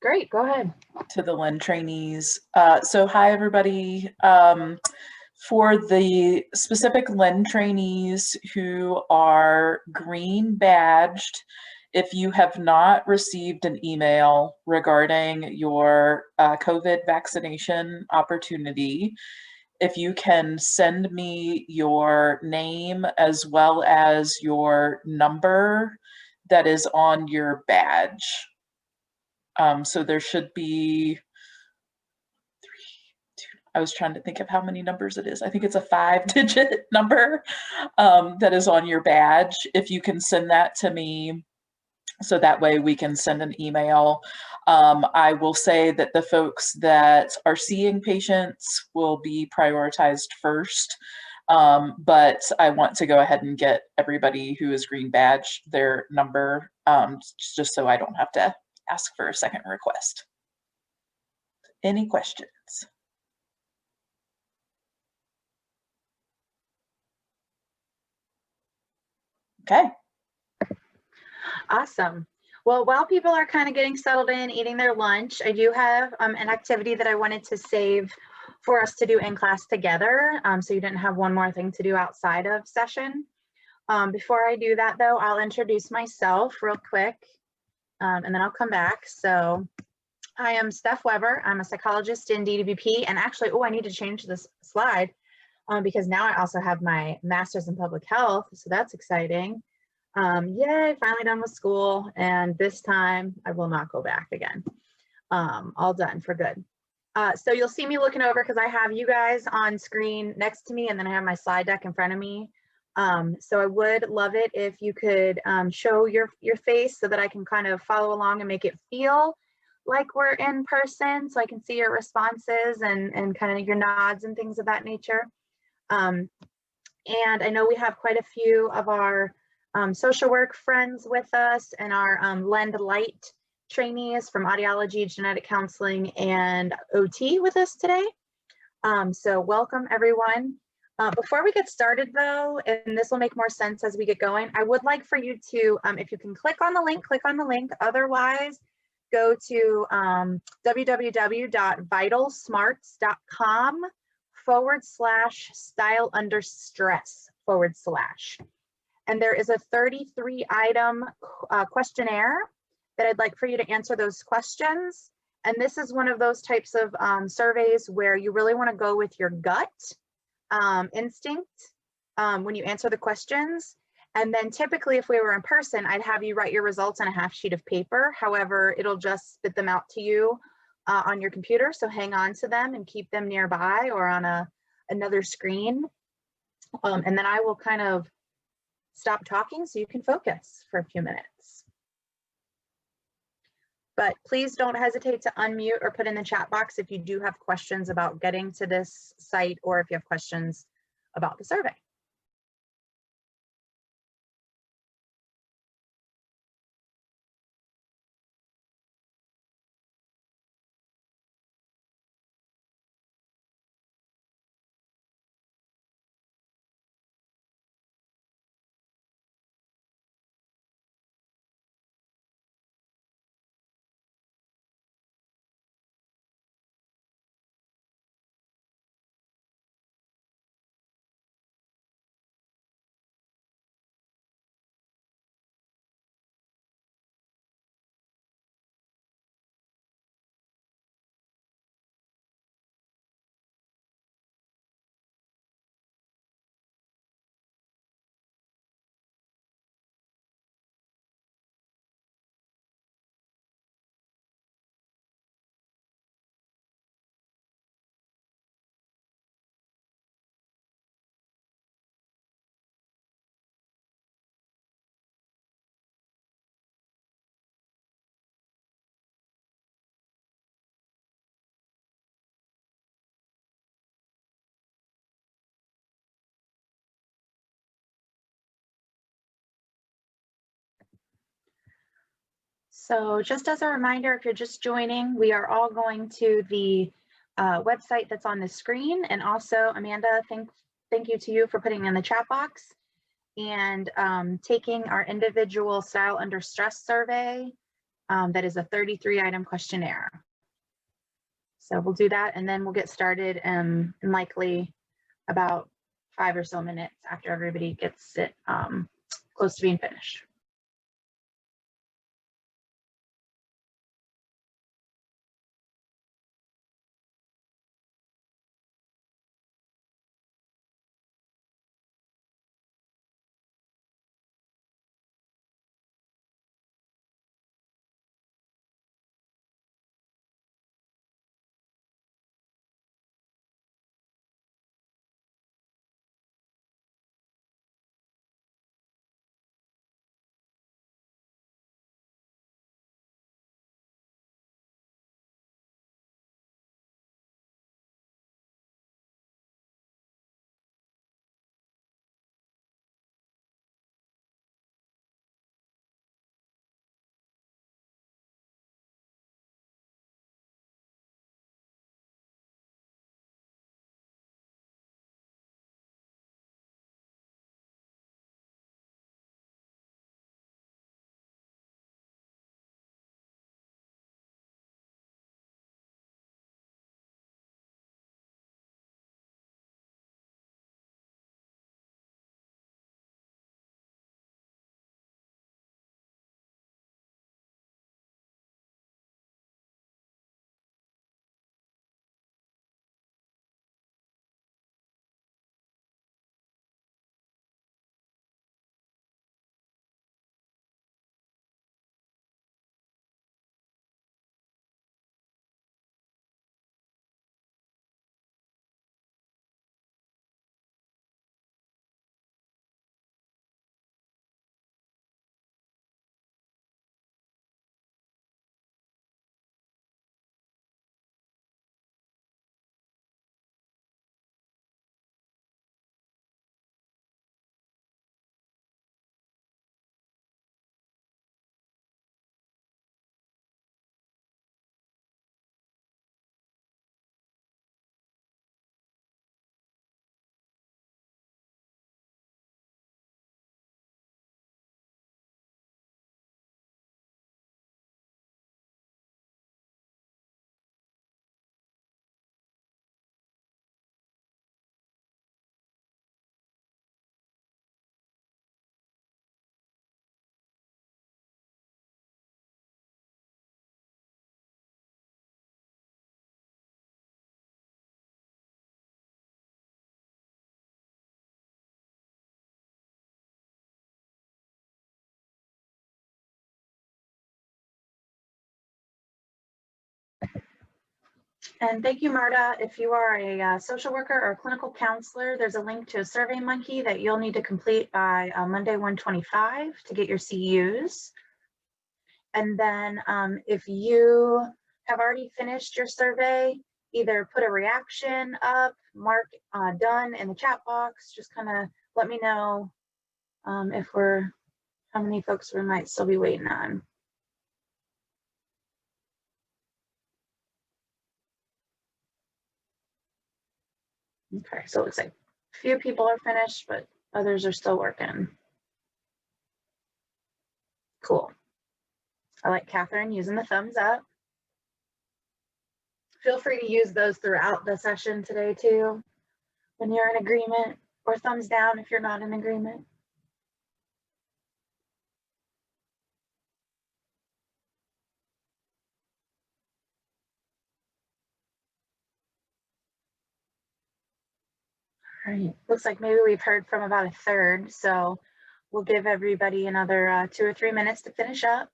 Great, go ahead. To the LEND trainees. So hi, everybody. For the specific LEND trainees who are green badged, if you have not received an email regarding your COVID vaccination opportunity, if you can send me your name as well as your number that is on your badge. So there should be I was trying to think of how many numbers it is. I think it's a 5-digit number that is on your badge. If you can send that to me, so that way we can send an email. I will say that the folks that are seeing patients will be prioritized first. But I want to go ahead and get everybody who is green badge their number, just so I don't have to ask for a second request. Any questions? Okay. Awesome. Well, while people are kind of getting settled in, eating their lunch, I do have an activity that I wanted to save for us to do in class together, so you didn't have one more thing to do outside of session. Before I do that, though, I'll introduce myself real quick, and then I'll come back. So I am Steph Weber. I'm a psychologist in DWP, and actually, I need to change this slide because now I also have my master's in public health, so that's exciting. Yay, finally done with school, and this time I will not go back again. All done for good. So you'll see me looking over because I have you guys on screen next to me, and then I have my slide deck in front of me. So I would love it if you could show your face so that I can kind of follow along and make it feel like we're in person, so I can see your responses and kind of your nods and things of that nature. And I know we have quite a few of our social work friends with us and our LEND Light trainees from audiology, genetic counseling, and OT with us today. So welcome, everyone. Before we get started, though, and this will make more sense as we get going, I would like for you to, if you can click on the link, click on the link. Otherwise, go to www.vitalsmarts.com/style_stress/. And there is a 33-item questionnaire that I'd like for you to answer those questions. And this is one of those types of surveys where you really want to go with your gut instinct when you answer the questions. And then typically, if we were in person, I'd have you write your results on a half sheet of paper. However, it'll just spit them out to you on your computer. So hang on to them and keep them nearby or on another screen. And then I will kind of stop talking so you can focus for a few minutes. But please don't hesitate to unmute or put in the chat box if you do have questions about getting to this site or if you have questions about the survey. So just as a reminder, if you're just joining, we are all going to the website that's on the screen. And also, Amanda, thank you to you for putting in the chat box and taking our individual style under stress survey that is a 33-item questionnaire. So we'll do that, and then we'll get started in likely about 5 or so minutes after everybody gets it close to being finished. And thank you, Marta. If you are a social worker or a clinical counselor, there's a link to a SurveyMonkey that you'll need to complete by Monday, 1/25 to get your CEUs. And then if you have already finished your survey, either put a reaction up, mark done in the chat box, just kind of let me know how many folks we might still be waiting on. Okay, so it looks like a few people are finished, but others are still working. Cool. I like Catherine using the thumbs up. Feel free to use those throughout the session today too, when you're in agreement, or thumbs down if you're not in agreement. All right, looks like maybe we've heard from about a third, so we'll give everybody another 2 or 3 minutes to finish up.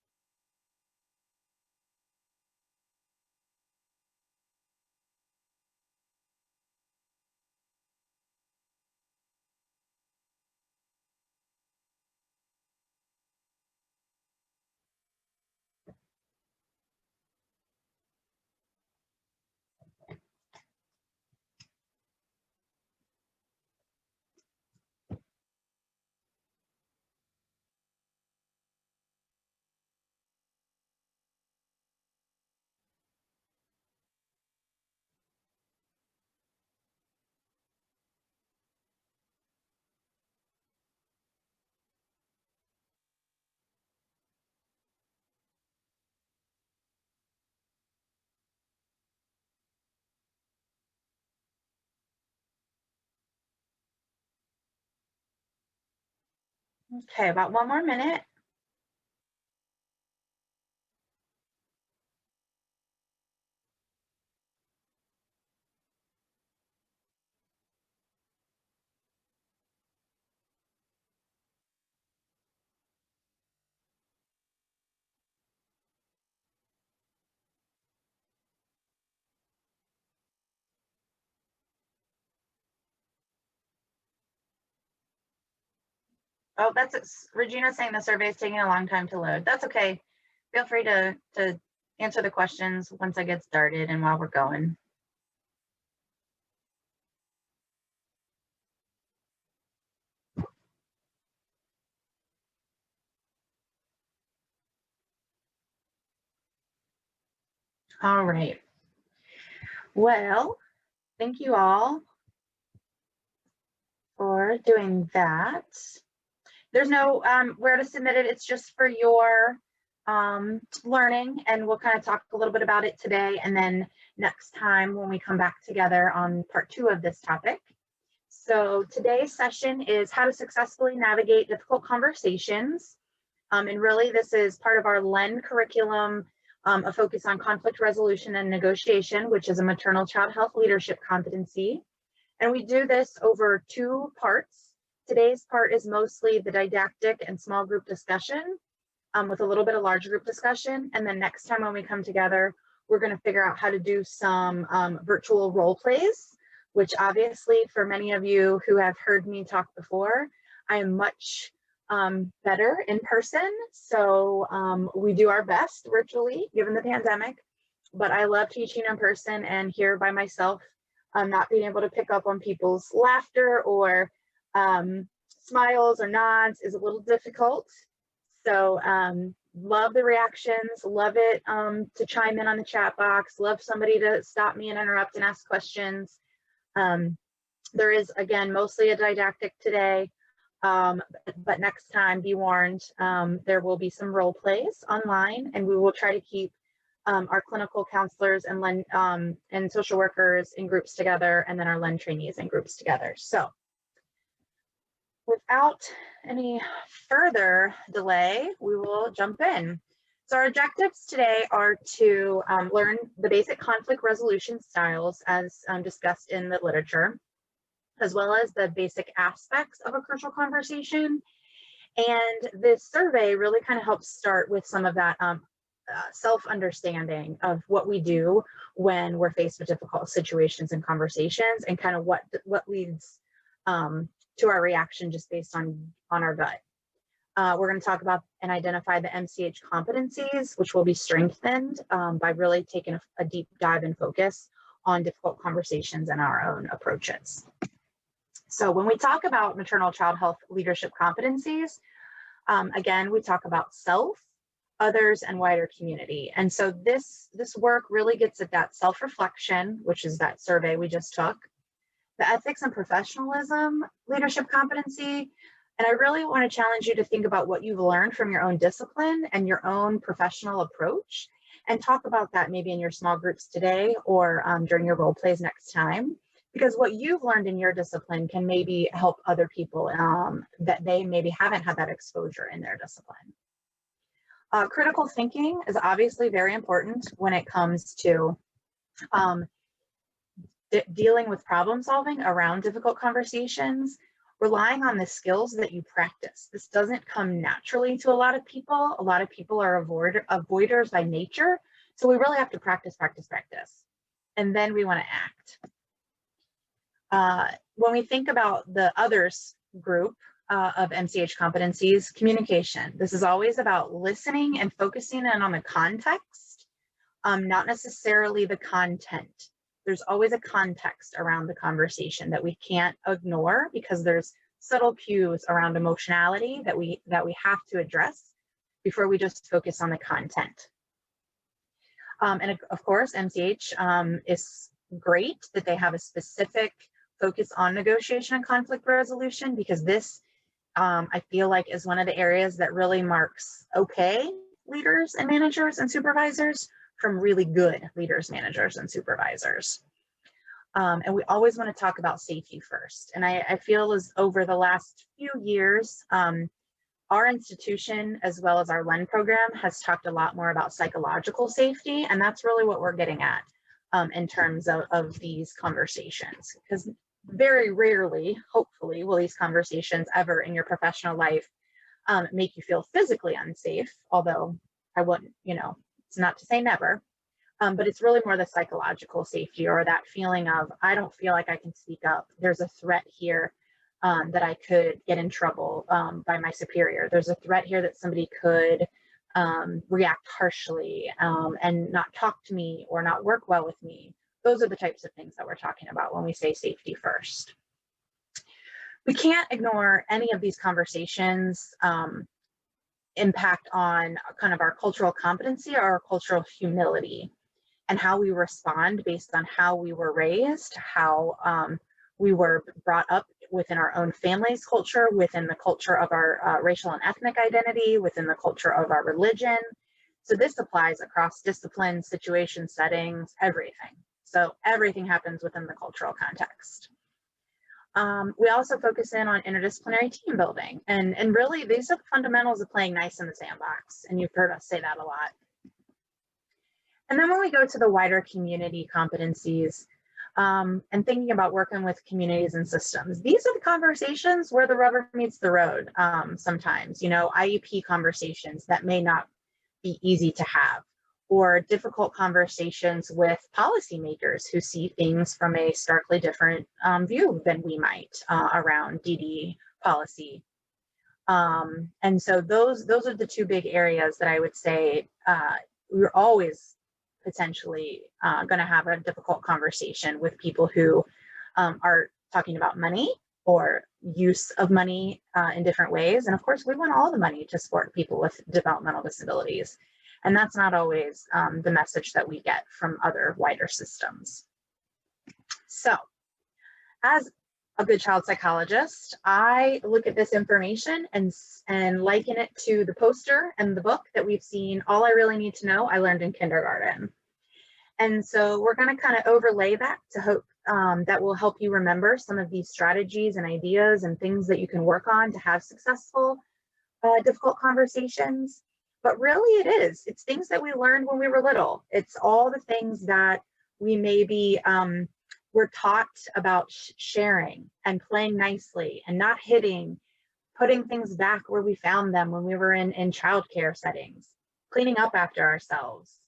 Okay, about one more minute. Oh, that's Regina saying the survey is taking a long time to load. That's okay. Feel free to answer the questions once I get started and while we're going. All right. Well, thank you all for doing that. There's no where to submit it. It's just for your learning, and we'll kind of talk a little bit about it today, and then next time when we come back together on part 2 of this topic. So today's session is how to successfully navigate difficult conversations. And really this is part of our LEN curriculum, a focus on conflict resolution and negotiation, which is a maternal child health leadership competency. And we do this over 2 parts. Today's part is mostly the didactic and small group discussion with a little bit of large group discussion. And then next time when we come together, we're going to figure out how to do some virtual role plays, which obviously for many of you who have heard me talk before, I am much better in person. So we do our best virtually given the pandemic, but I love teaching in person, and here by myself, not being able to pick up on people's laughter or smiles or nods is a little difficult. So love the reactions, love it to chime in on the chat box, love somebody to stop me and interrupt and ask questions. There is, again, mostly a didactic today, but next time, be warned, there will be some role plays online, and we will try to keep our clinical counselors and social workers in groups together, and then our LEN trainees in groups together. So without any further delay, we will jump in. So our objectives today are to learn the basic conflict resolution styles as discussed in the literature, as well as the basic aspects of a crucial conversation. And this survey really kind of helps start with some of that self-understanding of what we do when we're faced with difficult situations and conversations, and kind of what leads to our reaction just based on our gut. We're going to talk about and identify the MCH competencies, which will be strengthened by really taking a deep dive and focus on difficult conversations and our own approaches. So when we talk about maternal child health leadership competencies, again, we talk about self, others, and wider community. And so this work really gets at that self-reflection, which is that survey we just took, the ethics and professionalism leadership competency. And I really want to challenge you to think about what you've learned from your own discipline and your own professional approach, and talk about that maybe in your small groups today or during your role plays next time, because what you've learned in your discipline can maybe help other people that they maybe haven't had that exposure in their discipline. Critical thinking is obviously very important when it comes to dealing with problem solving around difficult conversations, relying on the skills that you practice. This doesn't come naturally to a lot of people. A lot of people are avoiders by nature. So we really have to practice. And then we want to act. When we think about the others group of MCH competencies, communication. This is always about listening and focusing in on the context, not necessarily the content. There's always a context around the conversation that we can't ignore, because there's subtle cues around emotionality that we have to address before we just focus on the content. And of course, MCH is great that they have a specific focus on negotiation and conflict resolution, because this I feel like is one of the areas that really marks okay leaders and managers and supervisors from really good leaders, managers, and supervisors. And we always want to talk about safety first. And I feel as over the last few years, Our institution, as well as our LEND program, has talked a lot more about psychological safety, and that's really what we're getting at in terms of these conversations. Because very rarely, hopefully, will these conversations ever in your professional life make you feel physically unsafe, although I wouldn't, it's not to say never, but it's really more the psychological safety, or that feeling of, I don't feel like I can speak up. There's a threat here that I could get in trouble by my superior. There's a threat here that somebody could react harshly and not talk to me or not work well with me. Those are the types of things that we're talking about when we say safety first. We can't ignore any of these conversations impact on kind of our cultural competency or our cultural humility, and how we respond based on how we were raised, how we were brought up within our own family's culture, within the culture of our racial and ethnic identity, within the culture of our religion. So this applies across disciplines, situations, settings, everything. So everything happens within the cultural context. We also focus in on interdisciplinary team building. And really, these are the fundamentals of playing nice in the sandbox. And you've heard us say that a lot. And then when we go to the wider community competencies, and thinking about working with communities and systems, these are the conversations where the rubber meets the road sometimes, IEP conversations that may not be easy to have, or difficult conversations with policymakers who see things from a starkly different view than we might around DD policy. And so those are the two big areas that I would say we're always potentially going to have a difficult conversation with people who are talking about money or use of money in different ways. And of course, we want all the money to support people with developmental disabilities. And that's not always the message that we get from other wider systems. So as a good child psychologist, I look at this information and liken it to the poster and the book that we've seen, All I Really Need to Know, I Learned in Kindergarten. And so we're going to kind of overlay that to hope that will help you remember some of these strategies and ideas and things that you can work on to have successful, difficult conversations. But really it's things that we learned when we were little. It's all the things that we maybe were taught about sharing and playing nicely and not hitting, putting things back where we found them when we were in childcare settings, cleaning up after ourselves,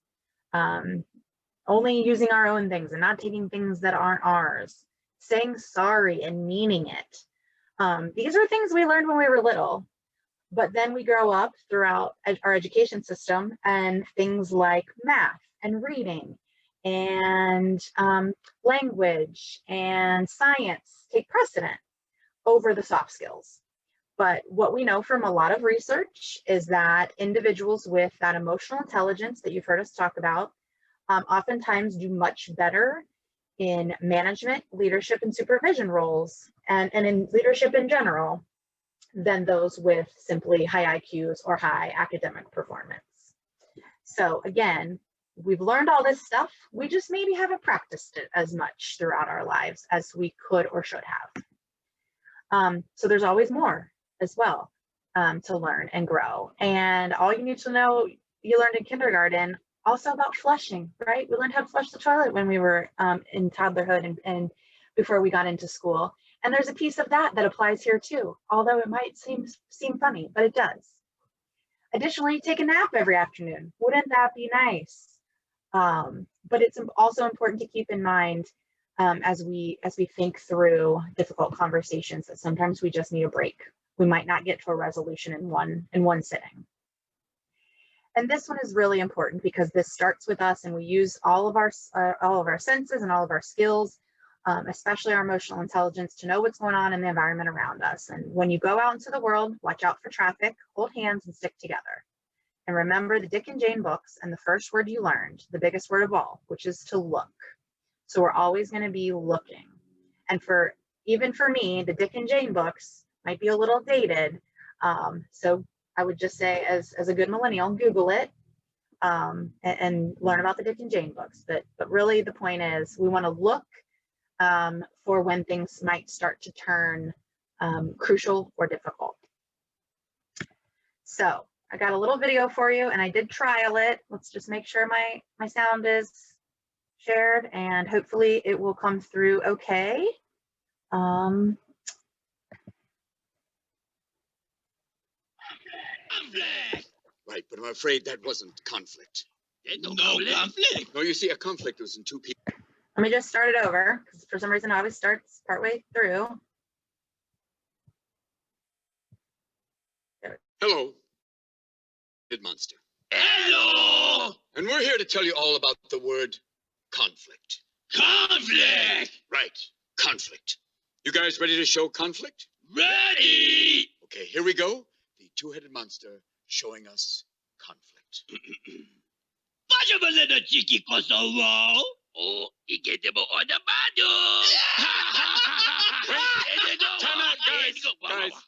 only using our own things and not taking things that aren't ours, saying sorry and meaning it. These are things we learned when we were little, but then we grow up throughout our education system, and things like math and reading and language and science take precedent over the soft skills. But what we know from a lot of research is that individuals with that emotional intelligence that you've heard us talk about oftentimes do much better in management, leadership, and supervision roles, and in leadership in general, than those with simply high IQs or high academic performance. So again, we've learned all this stuff, we just maybe haven't practiced it as much throughout our lives as we could or should have. So there's always more as well to learn and grow. And all you need to know, you learned in kindergarten, also about flushing, right? We learned how to flush the toilet when we were in toddlerhood and before we got into school. And there's a piece of that applies here too, although it might seem funny, but it does. Additionally, take a nap every afternoon. Wouldn't that be nice? But it's also important to keep in mind as we think through difficult conversations that sometimes we just need a break. We might not get to a resolution in one sitting. And this one is really important because this starts with us, and we use all of our senses and all of our skills, especially our emotional intelligence, to know what's going on in the environment around us. And when you go out into the world, watch out for traffic, hold hands, and stick together. And remember the Dick and Jane books and the first word you learned, the biggest word of all, which is to look. So we're always going to be looking. And even for me, the Dick and Jane books might be a little dated. So I would just say, as a good millennial, Google it and learn about the Dick and Jane books. But really the point is we want to look for when things might start to turn crucial or difficult. So I got a little video for you and I did trial it. Let's just make sure my sound is shared and hopefully it will come through okay. Right, but I'm afraid that wasn't conflict. There's no conflict. No, you see, a conflict was in two people. Let me just start it over because for some reason it always starts partway through. Hello, monster. Hello. And we're here to tell you all about the word conflict. Conflict. Right, conflict. You guys ready to show conflict? Ready. Okay, here we go. The two-headed monster showing us conflict. Pajabalena chiki Kosovo. Oh, iketebo odabado. Time out, guys.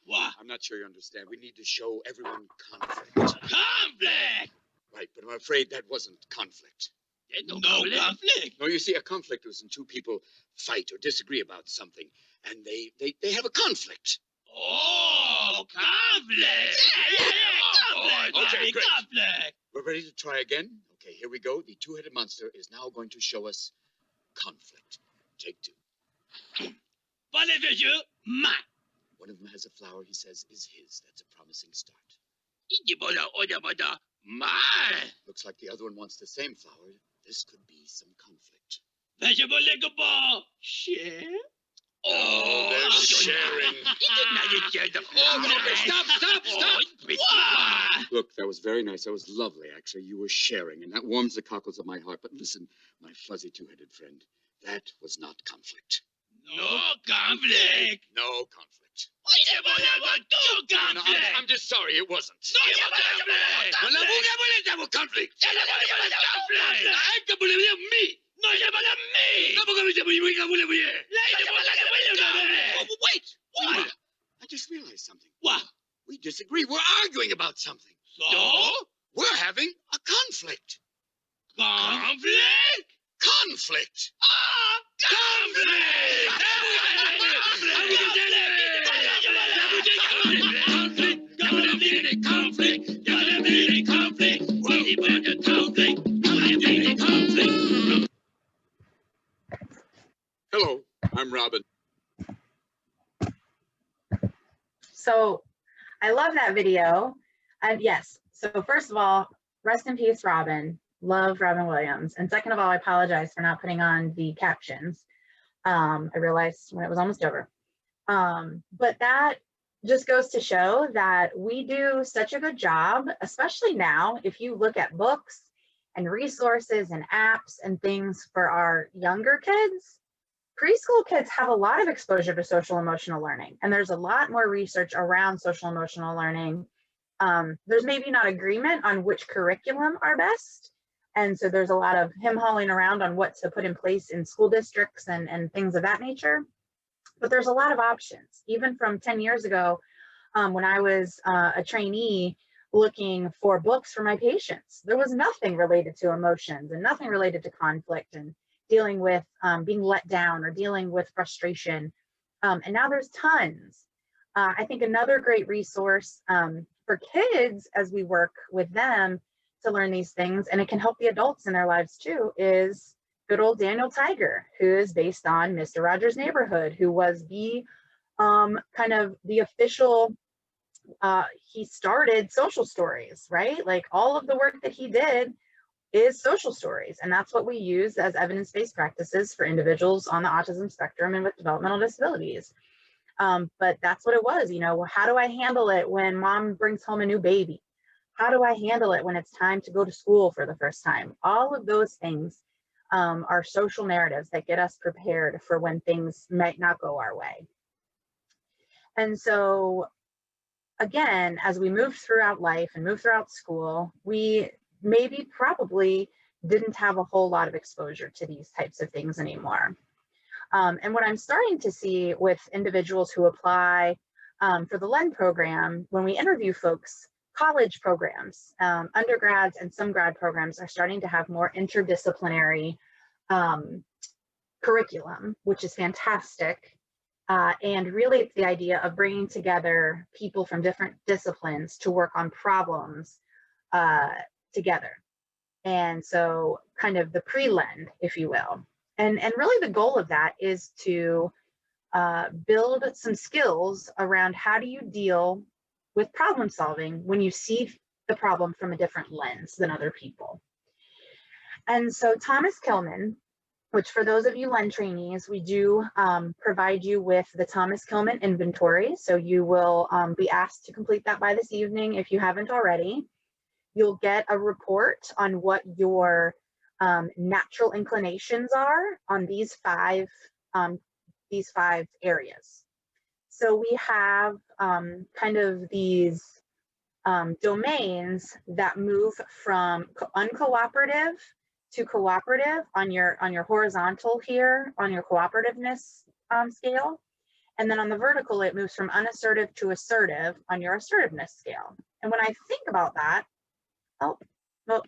What? I'm not sure you understand. We need to show everyone conflict. Conflict. Right, but I'm afraid that wasn't conflict. There's no conflict. No, you see, a conflict was when two people fight or disagree about something, and they have a conflict. Oh, conflict. Yeah. Okay, great. Conflict. We're ready to try again? Okay, here we go. The two-headed monster is now going to show us conflict. Take two. Ma. One of them has a flower he says is his. That's a promising start. Ikiboda odabada. Ma. Looks like the other one wants the same flower. This could be some conflict. Pajabalena share. Oh, they're sharing. Stop. Look, that was very nice. That was lovely, actually. You were sharing, and that warms the cockles of my heart. But listen, my fuzzy two-headed friend, that was not conflict. No conflict. No conflict. No conflict. I'm just sorry, it wasn't. No conflict. Wait. What? I just realized something. What? We disagree. We're arguing about something. So? We're having a conflict. Conflict? Conflict. Hello, I'm Robin. So I love that video. And yes, so first of all, rest in peace, Robin. Love Robin Williams. And second of all, I apologize for not putting on the captions. I realized when it was almost over. But that just goes to show that we do such a good job, especially now, if you look at books and resources and apps and things for our younger kids. Preschool kids have a lot of exposure to social emotional learning, and there's a lot more research around social emotional learning. There's maybe not agreement on which curriculum are best, and so there's a lot of him-hawing around on what to put in place in school districts and things of that nature. But there's a lot of options, even from 10 years ago when I was a trainee looking for books for my patients. There was nothing related to emotions and nothing related to conflict and dealing with being let down or dealing with frustration. And now there's tons. I think another great resource for kids as we work with them to learn these things, and it can help the adults in their lives too, is good old Daniel Tiger, who is based on Mr. Rogers' Neighborhood, who was the kind of the official, he started Social Stories, right? Like all of the work that he did is social stories. And that's what we use as evidence-based practices for individuals on the autism spectrum and with developmental disabilities. But that's what it was, you know, how do I handle it when mom brings home a new baby? How do I handle it when it's time to go to school for the first time? All of those things are social narratives that get us prepared for when things might not go our way. And so, again, as we move throughout life and move throughout school, we probably didn't have a whole lot of exposure to these types of things anymore. And what I'm starting to see with individuals who apply for the LEND program, when we interview folks, college programs, undergrads and some grad programs are starting to have more interdisciplinary curriculum, which is fantastic. And really it's the idea of bringing together people from different disciplines to work on problems together. And so kind of the pre-lend, if you will. And really the goal of that is to build some skills around how do you deal with problem solving when you see the problem from a different lens than other people. And so Thomas Kilmann, which for those of you Lend trainees, we do provide you with the Thomas Kilmann inventory. So you will be asked to complete that by this evening if you haven't already. You'll get a report on what your natural inclinations are on these five areas. So we have kind of these domains that move from uncooperative to cooperative on your horizontal here on your cooperativeness scale. And then on the vertical, it moves from unassertive to assertive on your assertiveness scale. And when I think about that, oh,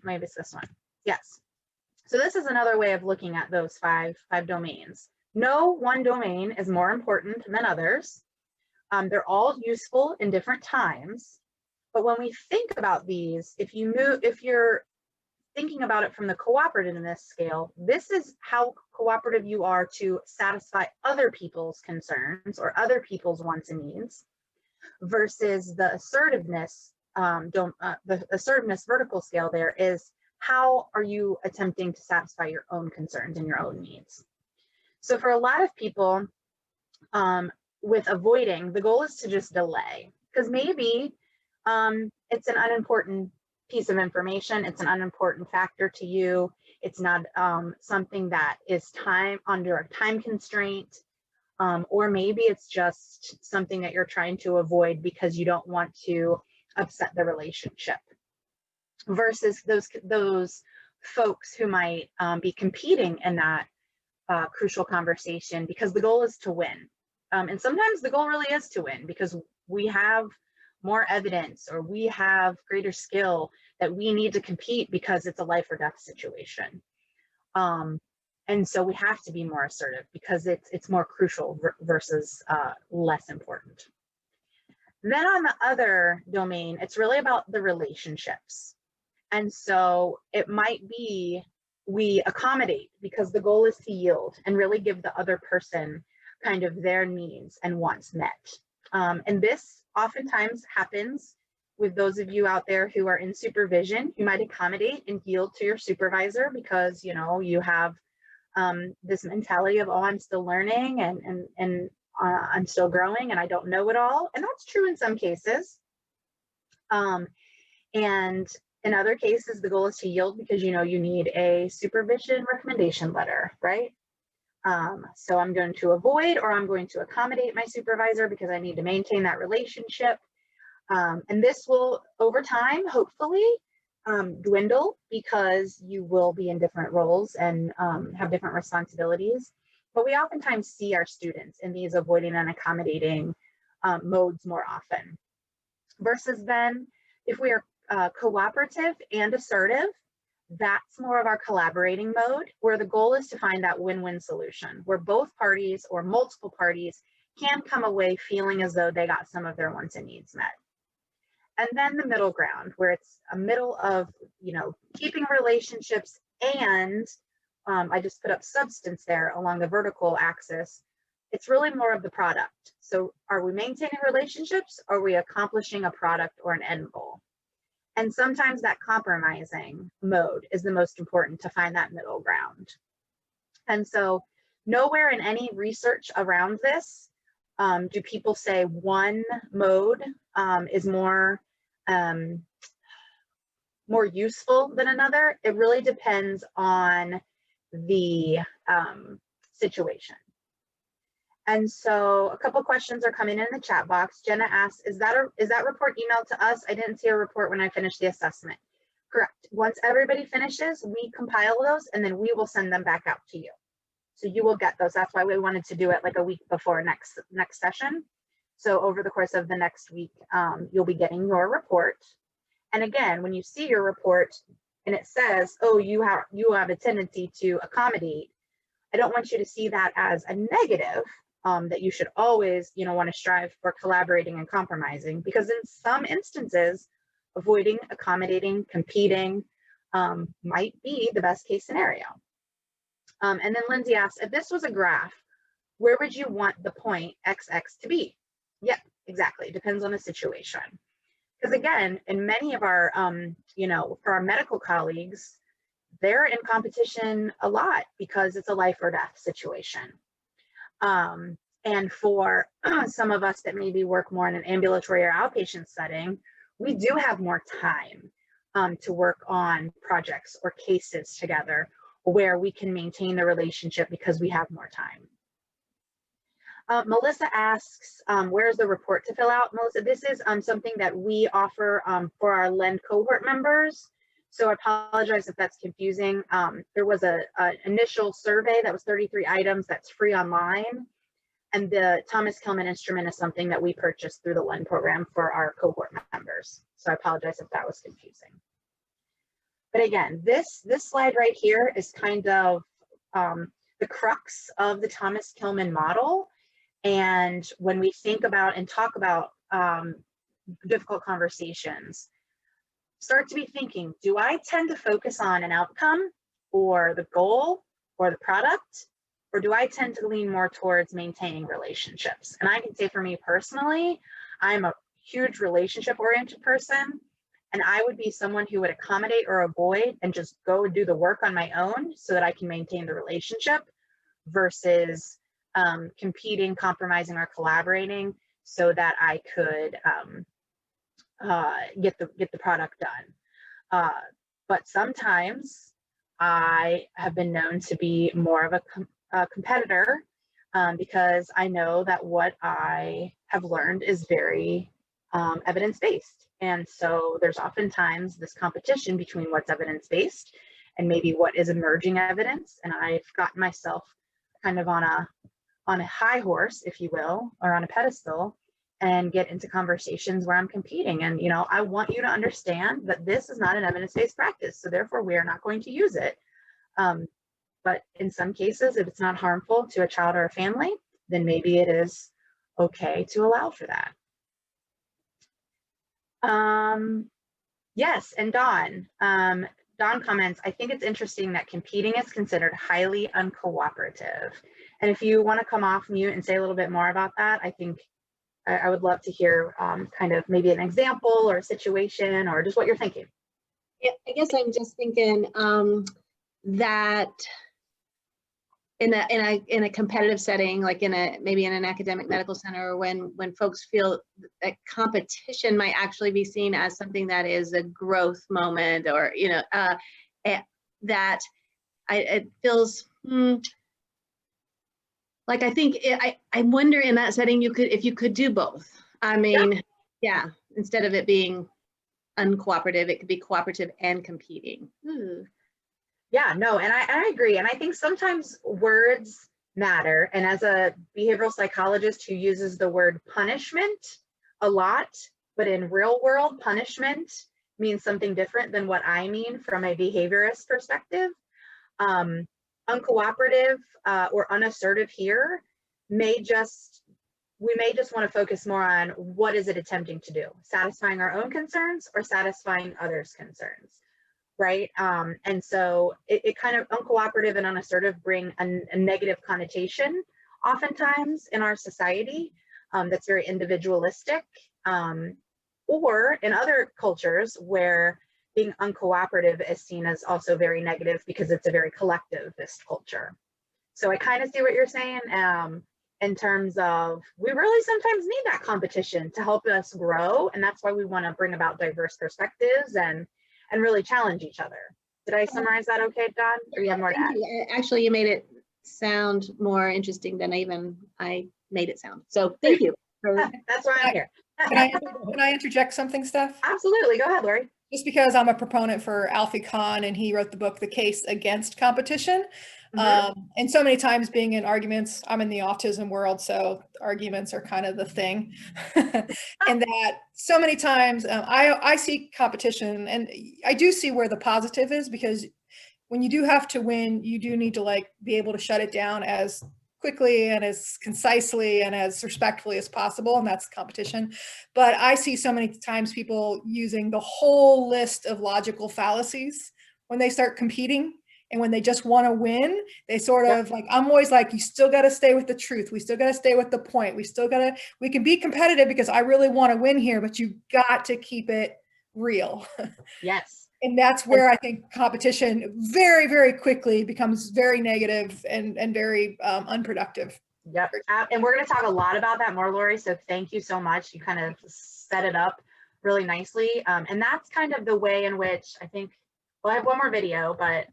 maybe it's this one. Yes. So this is another way of looking at those five domains. No one domain is more important than others. They're all useful in different times. But when we think about these, if you're thinking about it from the cooperativeness scale, this is how cooperative you are to satisfy other people's concerns or other people's wants and needs, versus the assertiveness, the assertiveness vertical scale there is how are you attempting to satisfy your own concerns and your own needs. So for a lot of people with avoiding, the goal is to just delay, because maybe it's an unimportant piece of information. It's an unimportant factor to you. It's not something that is under a time constraint, or maybe it's just something that you're trying to avoid because you don't want to upset the relationship. Versus those folks who might be competing in that crucial conversation because the goal is to win. And sometimes the goal really is to win because we have more evidence or we have greater skill that we need to compete because it's a life or death situation. And so we have to be more assertive because it's more crucial versus less important. Then on the other domain, it's really about the relationships. And so it might be we accommodate because the goal is to yield and really give the other person kind of their needs and wants met. And this oftentimes happens with those of you out there who are in supervision. You might accommodate and yield to your supervisor because, you know, you have this mentality of, oh, I'm still learning and I'm still growing and I don't know it all. And that's true in some cases. And in other cases, the goal is to yield because, you know, you need a supervision recommendation letter, right? So I'm going to avoid or I'm going to accommodate my supervisor because I need to maintain that relationship. And this will, over time, hopefully dwindle because you will be in different roles and have different responsibilities. But we oftentimes see our students in these avoiding and accommodating modes more often. Versus then, if we are cooperative and assertive, that's more of our collaborating mode, where the goal is to find that win-win solution, where both parties or multiple parties can come away feeling as though they got some of their wants and needs met. And then the middle ground, where it's a middle of, you know, keeping relationships and I just put up substance there along the vertical axis. It's really more of the product. So are we maintaining relationships? Or are we accomplishing a product or an end goal? And sometimes that compromising mode is the most important to find that middle ground. And so nowhere in any research around this do people say one mode is more useful than another. It really depends on the situation. And so a couple questions are coming in the chat box. Jenna asks, is that report emailed to us? I didn't see a report when I finished the assessment. Correct. Once everybody finishes, we compile those and then we will send them back out to you. So you will get those. That's why we wanted to do it like a week before next session. So over the course of the next week, you'll be getting your report. And again, when you see your report and it says, oh, you have a tendency to accommodate, I don't want you to see that as a negative. that you should always, want to strive for collaborating and compromising, because in some instances, avoiding, accommodating, competing might be the best case scenario. And then Lindsay asks, if this was a graph, where would you want the point XX to be? Yep, exactly. Depends on the situation. Because again, in many of our, for our medical colleagues, they're in competition a lot because it's a life or death situation. And for some of us that maybe work more in an ambulatory or outpatient setting, we do have more time to work on projects or cases together where we can maintain the relationship because we have more time. Melissa asks, where's the report to fill out? Melissa, this is something that we offer for our LEND cohort members. So I apologize if that's confusing. There was an initial survey that was 33 items that's free online. And the Thomas Kilmann instrument is something that we purchased through the LEND program for our cohort members. So I apologize if that was confusing. But again, this slide right here is kind of the crux of the Thomas Kilmann model. And when we think about and talk about difficult conversations, start to be thinking, do I tend to focus on an outcome or the goal or the product, or do I tend to lean more towards maintaining relationships? And I can say for me personally, I'm a huge relationship-oriented person, and I would be someone who would accommodate or avoid and just go and do the work on my own so that I can maintain the relationship versus competing, compromising, or collaborating so that I could get the product done. But sometimes I have been known to be more of a competitor because I know that what I have learned is very evidence-based. And so there's oftentimes this competition between what's evidence-based and maybe what is emerging evidence. And I've gotten myself kind of on a high horse, if you will, or on a pedestal, and get into conversations where I'm competing. And, I want you to understand that this is not an evidence-based practice, so therefore we are not going to use it. But in some cases, if it's not harmful to a child or a family, then maybe it is okay to allow for that. Yes, and Dawn comments, I think it's interesting that competing is considered highly uncooperative. And if you want to come off mute and say a little bit more about that, I think I would love to hear kind of maybe an example or a situation or just what you're thinking. Yeah, I guess I'm just thinking that in a competitive setting, like maybe in an academic medical center, when folks feel that competition might actually be seen as something that is a growth moment, or that it feels like, I think I wonder in that setting if you could do both. I mean, yeah, instead of it being uncooperative, it could be cooperative and competing. Ooh. Yeah, no, and I agree. And I think sometimes words matter. And as a behavioral psychologist who uses the word punishment a lot, but in real world, punishment means something different than what I mean from a behaviorist perspective. Uncooperative or unassertive here we may just want to focus more on what is it attempting to do, satisfying our own concerns or satisfying others' concerns. Right. And so it kind of uncooperative and unassertive bring a negative connotation oftentimes in our society that's very individualistic, or in other cultures where being uncooperative is seen as also very negative because it's a very collectivist culture. So I kind of see what you're saying in terms of we really sometimes need that competition to help us grow. And that's why we want to bring about diverse perspectives and really challenge each other. Did I summarize that okay, Dawn? Or you have more to add? Actually, you made it sound more interesting than I made it sound. So thank you. That's why I'm here. Can I interject something, Steph? Absolutely. Go ahead, Lori. Just because I'm a proponent for Alfie Kahn and he wrote the book, The Case Against Competition. And so many times being in arguments, I'm in the autism world, so arguments are kind of the thing. And that so many times I see competition, and I do see where the positive is, because when you do have to win, you do need to be able to shut it down as quickly and as concisely and as respectfully as possible, and that's competition. But I see so many times people using the whole list of logical fallacies when they start competing. And when they just want to win, they sort of like, I'm always like, you still got to stay with the truth. We still got to stay with the point. We can be competitive because I really want to win here, but you got to keep it real. Yes. And that's where I think competition very, very quickly becomes very negative and very unproductive. Yep. And we're going to talk a lot about that more, Lori. So thank you so much. You kind of set it up really nicely. And that's kind of the way in which I think, well, I have one more video, but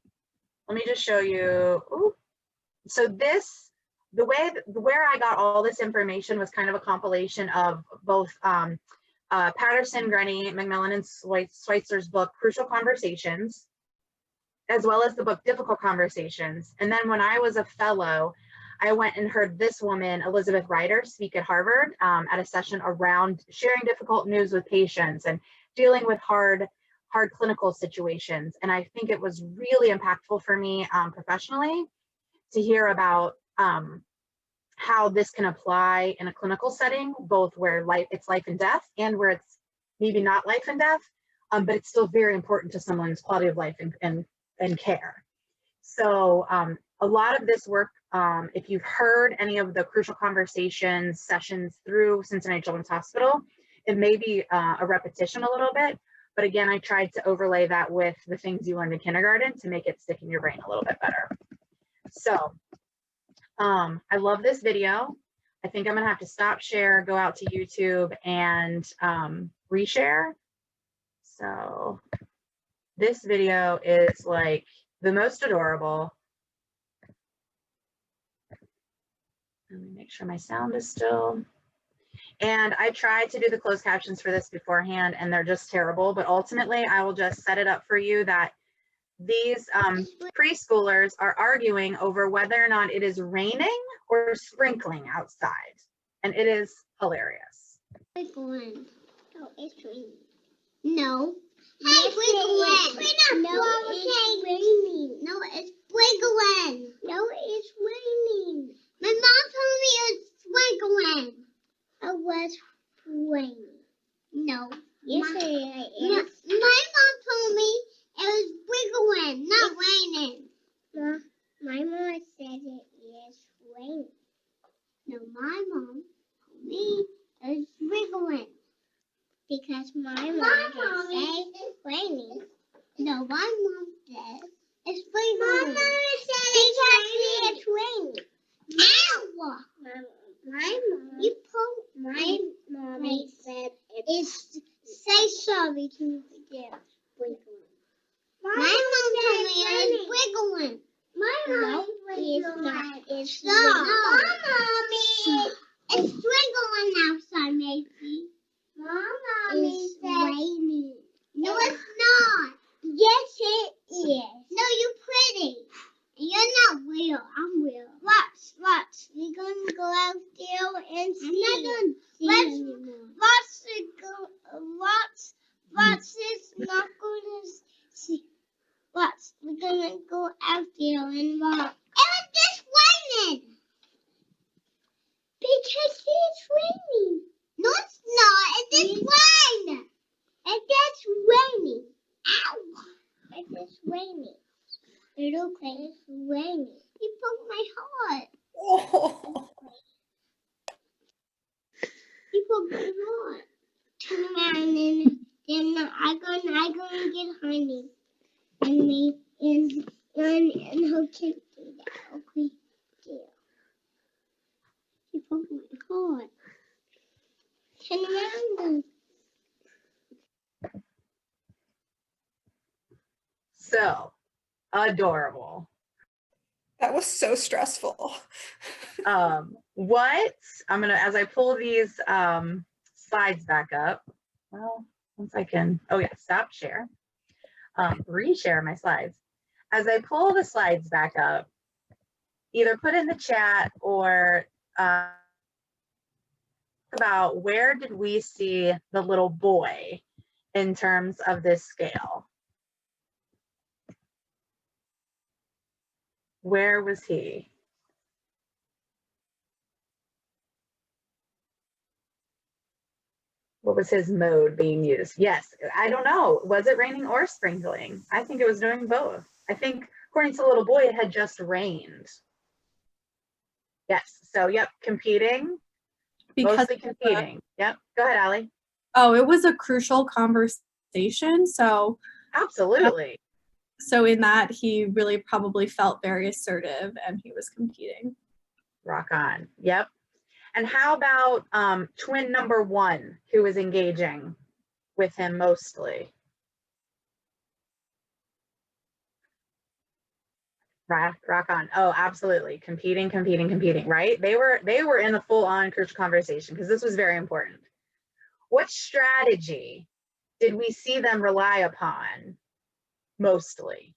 let me just show you. Ooh. So this, where I got all this information was kind of a compilation of both Patterson, Grenny, McMillan, and Schweitzer's book, Crucial Conversations, as well as the book, Difficult Conversations. And then when I was a fellow, I went and heard this woman, Elizabeth Ryder, speak at Harvard at a session around sharing difficult news with patients and dealing with hard clinical situations. And I think it was really impactful for me professionally to hear about how this can apply in a clinical setting, both where it's life and death and where it's maybe not life and death, but it's still very important to someone's quality of life and care. So a lot of this work, if you've heard any of the Crucial Conversations sessions through Cincinnati Children's Hospital, it may be a repetition a little bit, but again, I tried to overlay that with the things you learned in kindergarten to make it stick in your brain a little bit better. So I love this video. I think I'm gonna have to stop share, go out to YouTube and reshare. So this video is like the most adorable. Let me make sure my sound is still. And I tried to do the closed captions for this beforehand and they're just terrible, but ultimately I will just set it up for you that these preschoolers are arguing over whether or not it is raining or sprinkling outside. And it is hilarious. Sprinkling. No, it's raining. No. Hey, sprinkling. No, it's raining. No, it's sprinkling. No, it's raining. My mom told me it's sprinkling. It was raining. No. Yes, it is. My mom told me it was sprinkling, not raining. My mom said it is raining. No, my mom told me it's sprinkling. Because my mom didn't say it's raining. No, my mom said it's sprinkling. My mom said it's raining. Ow! My mommy said it's. Say sorry to the sprinkling. My mom told me it's sprinkling. My mom it's not. Mommy, it's sprinkling outside, maybe. Mommy said raining. No, it's not. Yes, it is. No, you're pretty. You're not real. I'm real. Watch. We're gonna go out there and see. I'm not gonna see anymore. Watch is not gonna see. Watch, we're gonna go out there and watch. And it's just raining. Because it's raining. No, it's not. It's just rain. It's just raining. Ow. It's just raining. Little place is raining. You broke my heart. Oh. You broke my heart. Turn around and then I'm gonna get honey. And how can do that? Okay, dear. You broke my heart. Turn around. So adorable. That was so stressful. What I'm gonna, as I pull these slides back up, well, once I can, oh yeah, stop share, reshare my slides. As I pull the slides back up, either put in the chat or about where did we see the little boy in terms of this scale? Where was he? What was his mode being used? Yes, I don't know. Was it raining or sprinkling? I think it was doing both. I think, according to the little boy, it had just rained. Yes, so yep, competing, Because mostly competing. Yep, go ahead, Allie. it was a crucial conversation. So Absolutely. in that, he really probably felt very assertive and he was competing. Rock on. Yep. And how about twin number 1, who was engaging with him mostly? Rock on. Oh, absolutely. Competing, right? They were in the full-on crucial conversation because this was very important. What strategy did we see them rely upon mostly?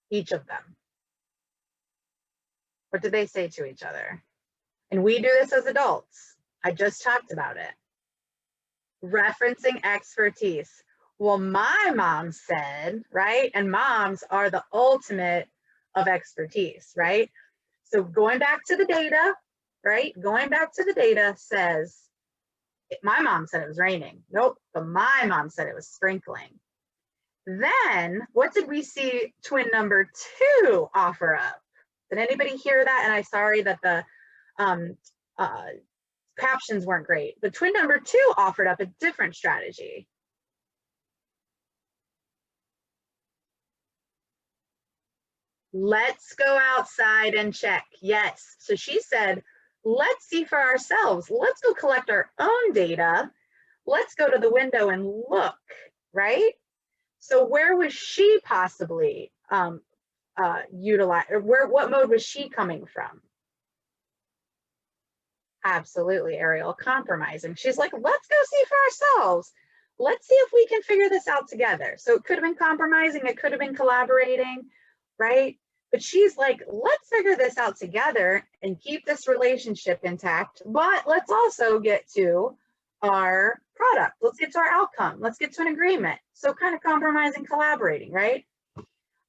Each of them. What did they say to each other? And we do this as adults. I just talked about it. Referencing expertise. Well, my mom said, right? And moms are the ultimate of expertise, right? So going back to the data, right? Going back to the data says, my mom said it was raining. Nope, but my mom said it was sprinkling. Then what did we see twin number 2 offer up? Did anybody hear that? And I'm sorry that the captions weren't great, but twin number 2 offered up a different strategy. Let's go outside and check. Yes. So she said, let's see for ourselves. Let's go collect our own data. Let's go to the window and look, right? So where was she possibly utilized, or what mode was she coming from? Absolutely, Ariel, compromising. She's like, let's go see for ourselves. Let's see if we can figure this out together. So it could have been compromising, it could have been collaborating, right? But she's like, let's figure this out together and keep this relationship intact, but let's also get to our product. Let's get to our outcome. Let's get to an agreement. So kind of compromising, collaborating, right?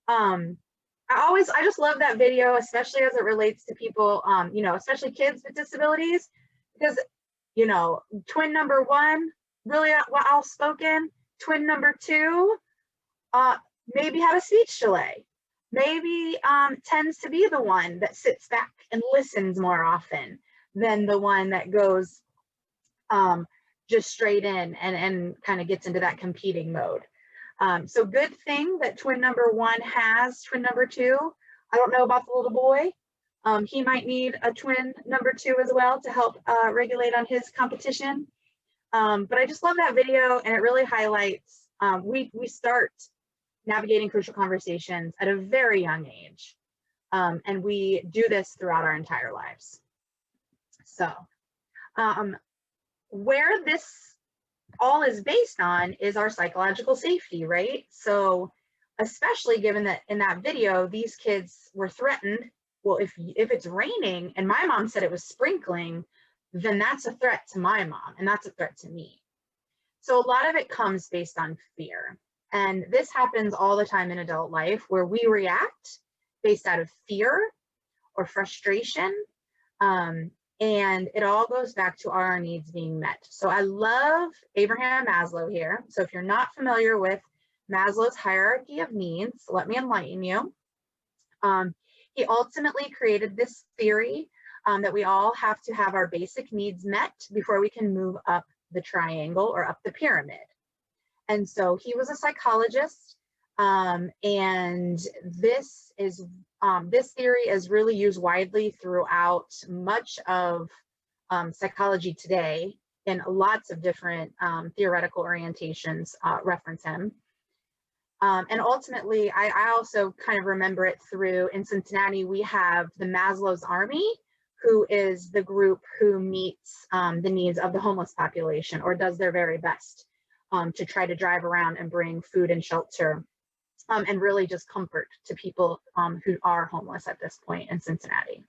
I just love that video, especially as it relates to people, you know, especially kids with disabilities, because, you know, twin number 1, really outspoken. Twin number 2, maybe have a speech delay. Maybe tends to be the one that sits back and listens more often than the one that goes just straight in and kind of gets into that competing mode. So good thing that twin number 1 has twin number 2. I don't know about the little boy. He might need a twin number 2 as well to help regulate on his competition. But I just love that video, and it really highlights, we start navigating crucial conversations at a very young age. And we do this throughout our entire lives. So where this all is based on is our psychological safety, right? So especially given that in that video, these kids were threatened. Well, if it's raining and my mom said it was sprinkling, then that's a threat to my mom and that's a threat to me. So a lot of it comes based on fear. And this happens all the time in adult life where we react based out of fear or frustration. And it all goes back to our needs being met. So I love Abraham Maslow here. So if you're not familiar with Maslow's hierarchy of needs, let me enlighten you. He ultimately created this theory that we all have to have our basic needs met before we can move up the triangle or up the pyramid. And so he was a psychologist, and this theory is really used widely throughout much of psychology today, and lots of different theoretical orientations reference him. And ultimately, I also kind of remember it through, in Cincinnati, we have the Maslow's Army, who is the group who meets the needs of the homeless population, or does their very best to try to drive around and bring food and shelter and really just comfort to people who are homeless at this point in Cincinnati.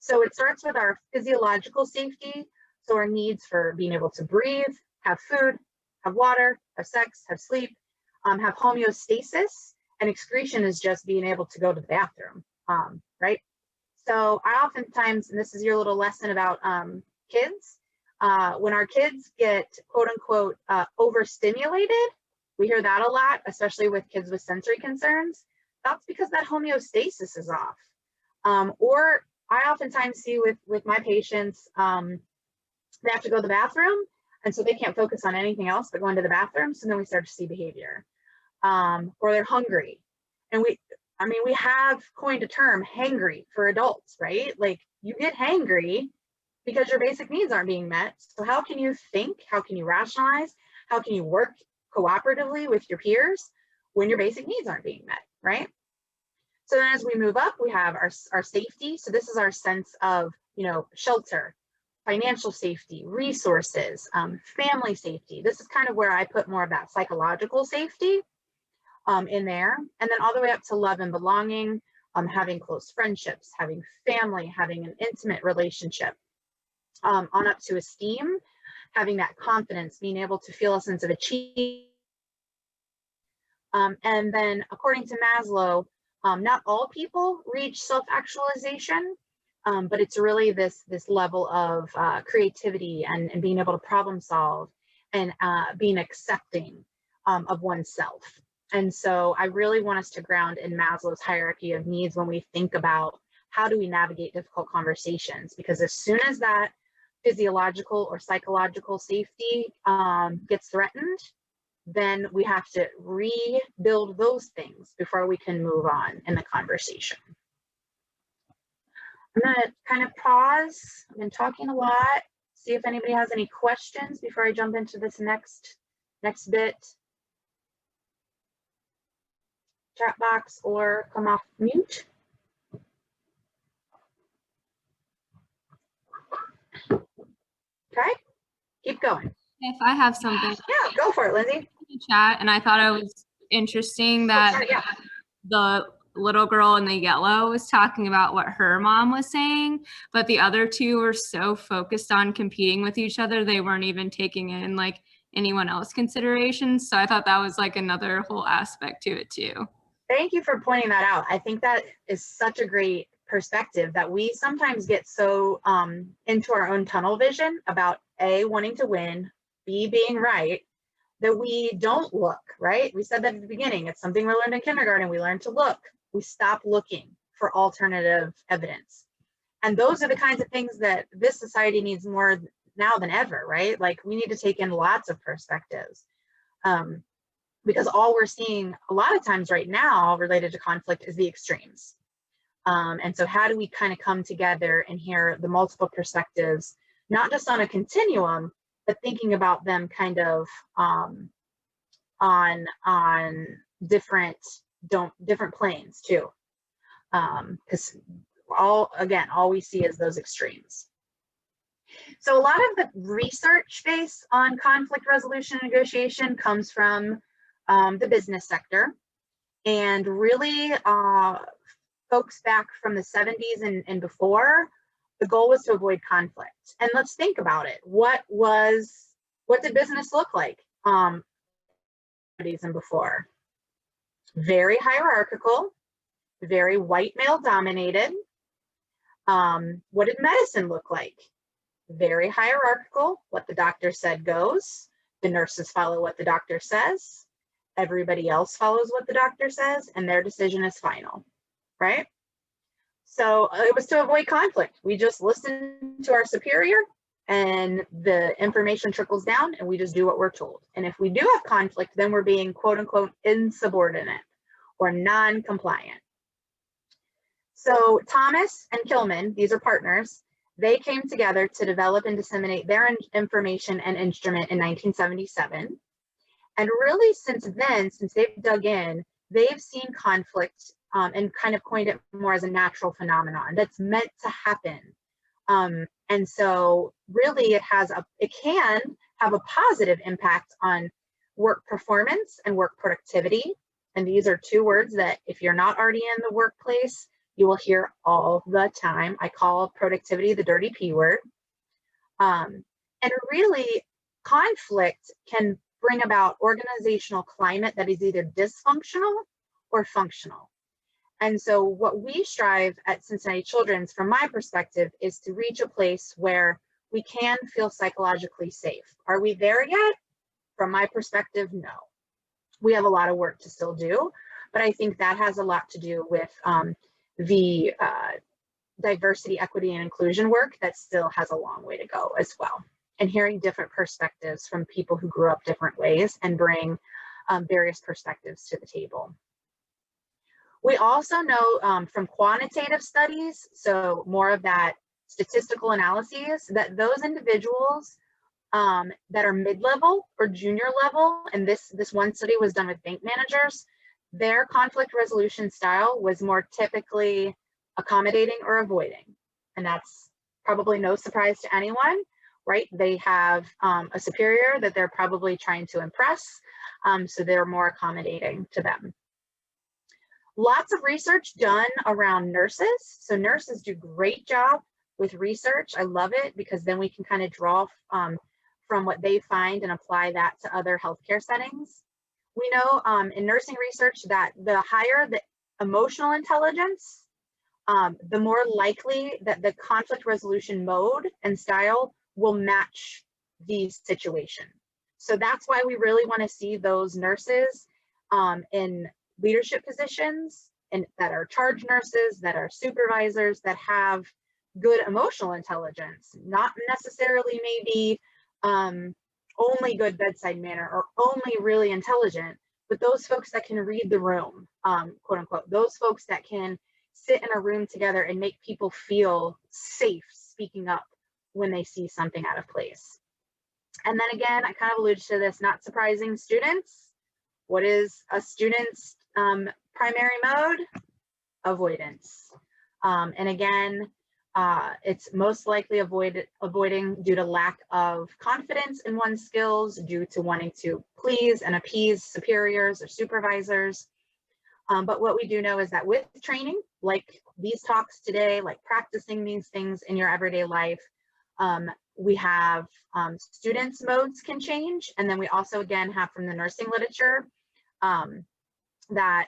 So it starts with our physiological safety, so our needs for being able to breathe, have food, have water, have sex, have sleep, have homeostasis, and excretion is just being able to go to the bathroom, right? So I oftentimes, and this is your little lesson about kids, when our kids get quote unquote overstimulated, we hear that a lot, especially with kids with sensory concerns. That's because that homeostasis is off. Or I oftentimes see with my patients, they have to go to the bathroom, and so they can't focus on anything else but going to the bathroom. So then we start to see behavior. Or they're hungry. And we have coined a term, hangry, for adults, right? Like, you get hangry because your basic needs aren't being met. So how can you think? How can you rationalize? How can you work cooperatively with your peers when your basic needs aren't being met, right? So then as we move up, we have our safety. So this is our sense of, shelter, financial safety, resources, family safety. This is kind of where I put more of that psychological safety in there. And then all the way up to love and belonging, having close friendships, having family, having an intimate relationship, on up to esteem, having that confidence, being able to feel a sense of achievement. And then according to Maslow, not all people reach self-actualization, but it's really this level of creativity and being able to problem solve and being accepting of oneself. And so I really want us to ground in Maslow's hierarchy of needs when we think about how do we navigate difficult conversations, because as soon as that physiological or psychological safety gets threatened, then we have to rebuild those things before we can move on in the conversation. I'm gonna kind of pause. I've been talking a lot. See if anybody has any questions before I jump into this next bit. Chat box or come off mute. Okay, keep going. If I have something Yeah, go for it, Lindsay. in the chat, and I thought it was interesting that Sorry, yeah. the little girl in the yellow was talking about what her mom was saying, but the other two were so focused on competing with each other, they weren't even taking in like anyone else considerations. So I thought that was like another whole aspect to it too. Thank you for pointing that out. I think that is such a great perspective that we sometimes get so into our own tunnel vision about A, wanting to win, B, being right, that we don't look, right? We said that at the beginning. It's something we learned in kindergarten. We learned to look. We stop looking for alternative evidence. And those are the kinds of things that this society needs more now than ever, right? Like, we need to take in lots of perspectives. Because all we're seeing a lot of times right now related to conflict is the extremes. And so how do we kind of come together and hear the multiple perspectives, not just on a continuum, but thinking about them kind of on different planes too. Because all we see is those extremes. So a lot of the research based on conflict resolution and negotiation comes from the business sector, and really folks back from the 70s and before, the goal was to avoid conflict. And let's think about it. What did business look like? 70s and before. Very hierarchical, very white male dominated. What did medicine look like? Very hierarchical. What the doctor said goes. The nurses follow what the doctor says. Everybody else follows what the doctor says, and their decision is final, right? So it was to avoid conflict. We just listen to our superior, and the information trickles down, and we just do what we're told. And if we do have conflict, then we're being quote unquote insubordinate or non-compliant. So Thomas and Kilman, these are partners, they came together to develop and disseminate their information and instrument in 1977. And really since then, since they've dug in, they've seen conflict and kind of coined it more as a natural phenomenon that's meant to happen. And so really it can have a positive impact on work performance and work productivity. And these are two words that if you're not already in the workplace, you will hear all the time. I call productivity the dirty P word. And really conflict can bring about organizational climate that is either dysfunctional or functional. And so what we strive at Cincinnati Children's, from my perspective, is to reach a place where we can feel psychologically safe. Are we there yet? From my perspective, no. We have a lot of work to still do, but I think that has a lot to do with the diversity, equity, and inclusion work that still has a long way to go as well. And hearing different perspectives from people who grew up different ways and bring various perspectives to the table. We also know from quantitative studies, so more of that statistical analyses, that those individuals that are mid-level or junior level, and this one study was done with bank managers, their conflict resolution style was more typically accommodating or avoiding. And that's probably no surprise to anyone, right? They have a superior that they're probably trying to impress, so they're more accommodating to them. Lots of research done around nurses. So nurses do a great job with research. I love it because then we can kind of draw from what they find and apply that to other healthcare settings. We know in nursing research that the higher the emotional intelligence, the more likely that the conflict resolution mode and style will match the situation. So that's why we really want to see those nurses in leadership positions and that are charge nurses, that are supervisors, that have good emotional intelligence, not necessarily maybe only good bedside manner or only really intelligent, but those folks that can read the room, quote unquote, those folks that can sit in a room together and make people feel safe speaking up when they see something out of place. And then again, I kind of alluded to this, not surprising, students. What is a student's primary mode? Avoidance. And again, it's most likely avoiding due to lack of confidence in one's skills, due to wanting to please and appease superiors or supervisors. But what we do know is that with training, like these talks today, like practicing these things in your everyday life, we have students' modes can change. And then we also, again, have from the nursing literature that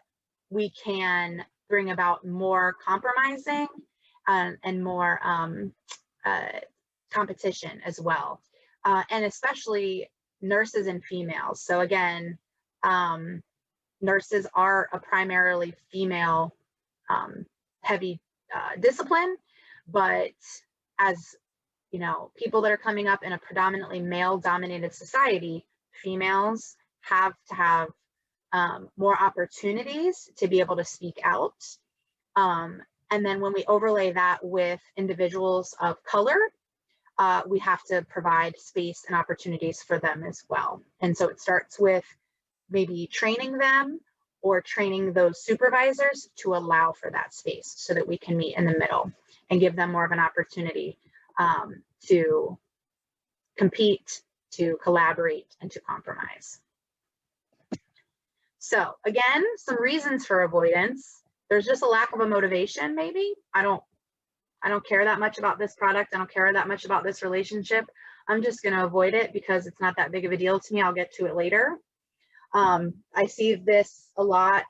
we can bring about more compromising and more competition as well. And especially nurses and females. So again, nurses are a primarily female heavy discipline, but as you know, people that are coming up in a predominantly male dominated society, females have to have more opportunities to be able to speak out. And then when we overlay that with individuals of color, we have to provide space and opportunities for them as well. And so it starts with maybe training them or training those supervisors to allow for that space so that we can meet in the middle and give them more of an opportunity to compete, to collaborate, and to compromise. So again, some reasons for avoidance. There's just a lack of a motivation, maybe. I don't care that much about this product. I don't care that much about this relationship. I'm just going to avoid it because it's not that big of a deal to me. I'll get to it later. I see this a lot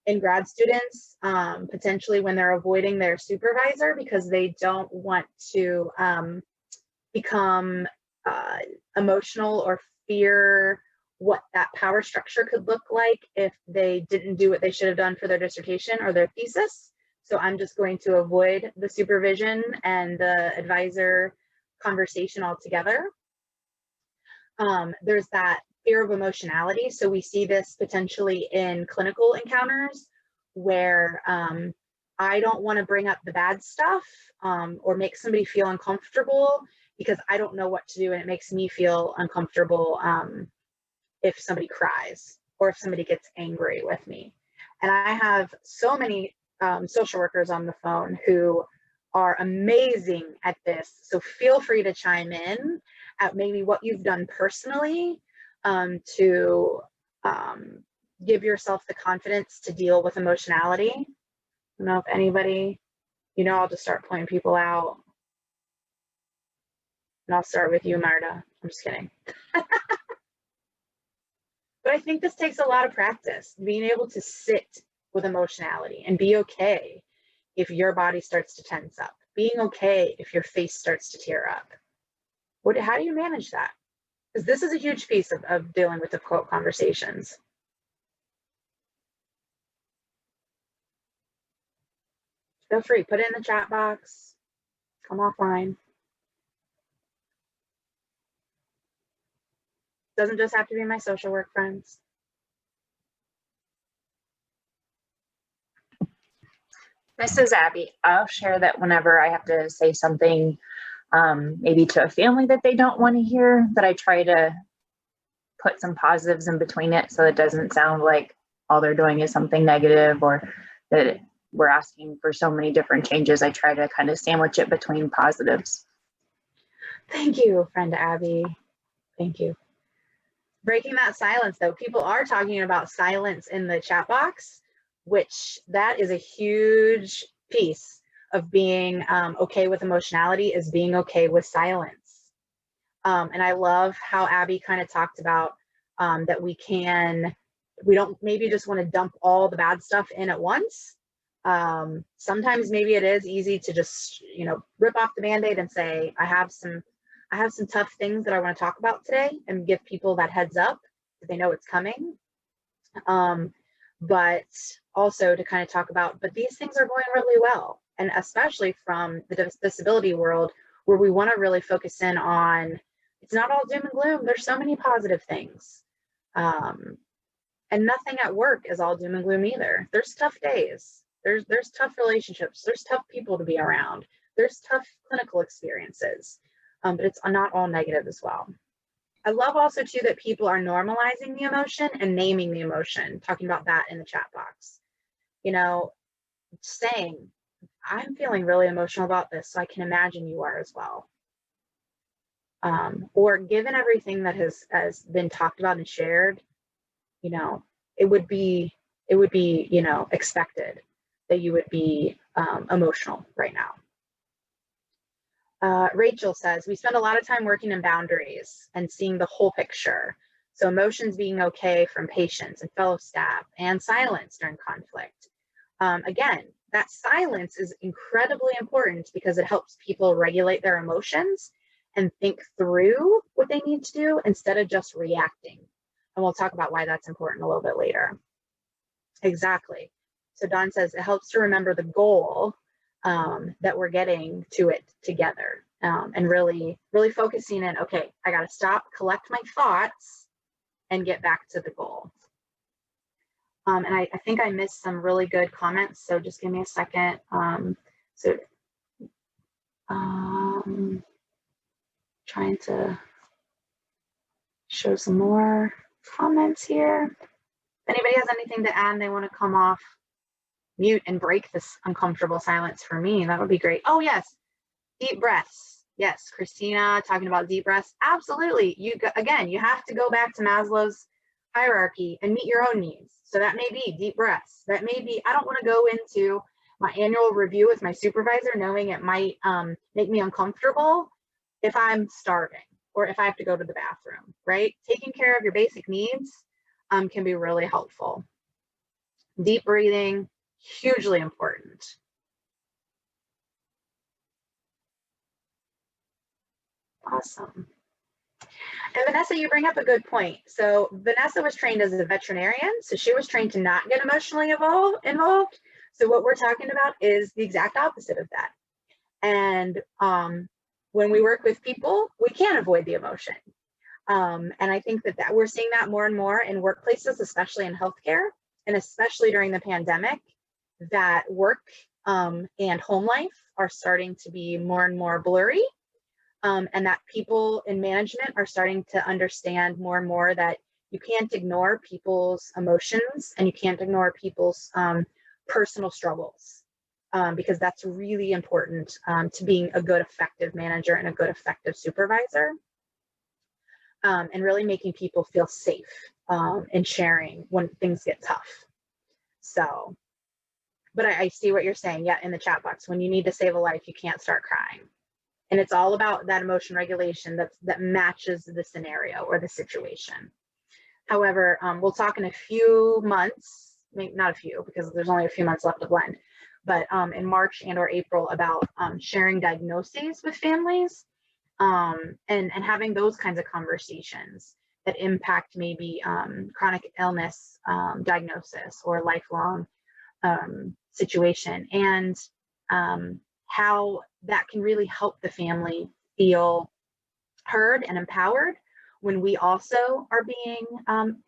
in grad students, potentially when they're avoiding their supervisor because they don't want to become emotional or fear what that power structure could look like if they didn't do what they should have done for their dissertation or their thesis. So I'm just going to avoid the supervision and the advisor conversation altogether. There's that fear of emotionality. So we see this potentially in clinical encounters where I don't want to bring up the bad stuff or make somebody feel uncomfortable because I don't know what to do and it makes me feel uncomfortable if somebody cries or if somebody gets angry with me. And I have so many social workers on the phone who are amazing at this. So feel free to chime in at maybe what you've done personally to give yourself the confidence to deal with emotionality. I don't know if anybody, I'll just start pointing people out. And I'll start with you, Marta. I'm just kidding. But I think this takes a lot of practice, being able to sit with emotionality and be okay if your body starts to tense up, being okay if your face starts to tear up. How do you manage that? Because this is a huge piece of dealing with difficult conversations. Feel free, put it in the chat box, come offline. Doesn't just have to be my social work friends. This is Abby. I'll share that whenever I have to say something, maybe to a family that they don't want to hear, that I try to put some positives in between it so it doesn't sound like all they're doing is something negative, or that we're asking for so many different changes. I try to kind of sandwich it between positives. Thank you, friend Abby. Thank you. Breaking that silence, though, people are talking about silence in the chat box, which that is a huge piece of being okay with emotionality, is being okay with silence. And I love how Abby kind of talked about that we don't maybe just want to dump all the bad stuff in at once. Sometimes maybe it is easy to just, rip off the Band-Aid and say, I have some tough things that I want to talk about today, and give people that heads up that they know it's coming. But also to kind of talk about, but these things are going really well. And especially from the disability world, where we want to really focus in on, it's not all doom and gloom. There's so many positive things. And nothing at work is all doom and gloom either. There's tough days. There's tough relationships. There's tough people to be around. There's tough clinical experiences. But it's not all negative as well. I love also too that people are normalizing the emotion and naming the emotion, talking about that in the chat box. Saying, I'm feeling really emotional about this, so I can imagine you are as well. Or given everything that has been talked about and shared, it would be expected that you would be emotional right now. Rachel says, we spend a lot of time working in boundaries and seeing the whole picture. So emotions being okay from patients and fellow staff, and silence during conflict. Again, that silence is incredibly important because it helps people regulate their emotions and think through what they need to do instead of just reacting. And we'll talk about why that's important a little bit later. Exactly. So Dawn says it helps to remember the goal that we're getting to it together, and really focusing in, okay, I got to stop, collect my thoughts, and get back to the goal. And I think I missed some really good comments, so just give me a second. Trying to show some more comments here. If anybody has anything to add and they want to come off mute and break this uncomfortable silence for me, that would be great. Oh yes, deep breaths. Yes, Christina talking about deep breaths. Absolutely. Again, you have to go back to Maslow's hierarchy and meet your own needs. So that may be deep breaths. That may be, I don't want to go into my annual review with my supervisor knowing it might make me uncomfortable if I'm starving or if I have to go to the bathroom, right? Taking care of your basic needs can be really helpful. Deep breathing, hugely important. Awesome. And Vanessa, you bring up a good point. So Vanessa was trained as a veterinarian, so she was trained to not get emotionally involved. So what we're talking about is the exact opposite of that. And when we work with people, we can't avoid the emotion. And I think that we're seeing that more and more in workplaces, especially in healthcare, and especially during the pandemic, that work and home life are starting to be more and more blurry. And that people in management are starting to understand more and more that you can't ignore people's emotions and you can't ignore people's personal struggles, because that's really important to being a good, effective manager and a good, effective supervisor, and really making people feel safe in sharing when things get tough. So, but I see what you're saying. Yeah, in the chat box, when you need to save a life, you can't start crying. And it's all about that emotion regulation that matches the scenario or the situation. However, we'll talk in a few months, maybe not a few because there's only a few months left of Blend, but in March and or April about sharing diagnoses with families and having those kinds of conversations that impact maybe chronic illness diagnosis or lifelong situation, and how that can really help the family feel heard and empowered when we also are being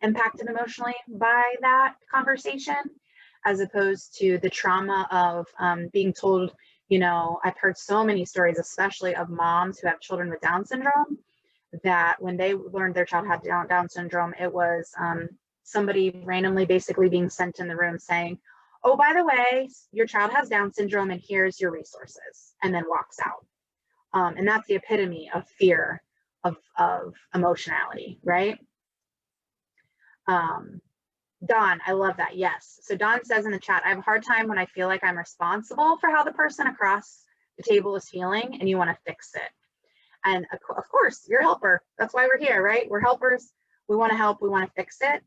impacted emotionally by that conversation, as opposed to the trauma of being told, you know, I've heard so many stories, especially of moms who have children with Down syndrome, that when they learned their child had Down syndrome, it was somebody randomly basically being sent in the room saying, oh, by the way, your child has Down syndrome and here's your resources, and then walks out. And that's the epitome of fear of emotionality, right? Dawn, I love that. Yes. So Dawn says in the chat, I have a hard time when I feel like I'm responsible for how the person across the table is feeling and you want to fix it. And of course, you're a helper. That's why we're here, right? We're helpers. We want to help. We want to fix it.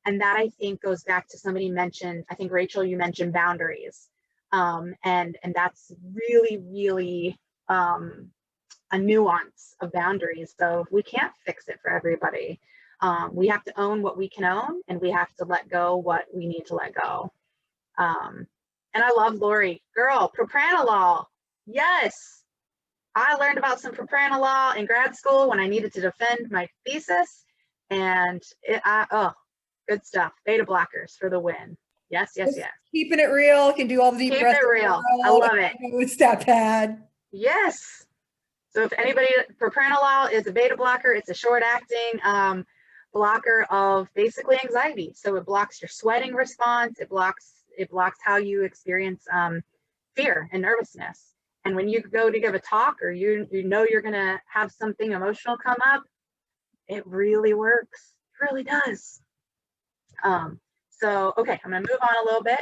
And that, I think, goes back to somebody mentioned, I think, Rachel, you mentioned boundaries. And that's really, really a nuance of boundaries. So we can't fix it for everybody. We have to own what we can own, and we have to let go what we need to let go. And I love Lori. Girl, propranolol. Yes. I learned about some propranolol in grad school when I needed to defend my thesis. And good stuff. Beta blockers for the win. Yes, yes, Just yes. Keeping it real. Can do all the deep Keep breaths. it real. I love it. With step pad. Yes. So if anybody, propranolol is a beta blocker. It's a short-acting blocker of basically anxiety. So it blocks your sweating response. It blocks how you experience fear and nervousness. And when you go to give a talk, or you know you're gonna have something emotional come up, it really works. It really does. So okay, I'm gonna move on a little bit.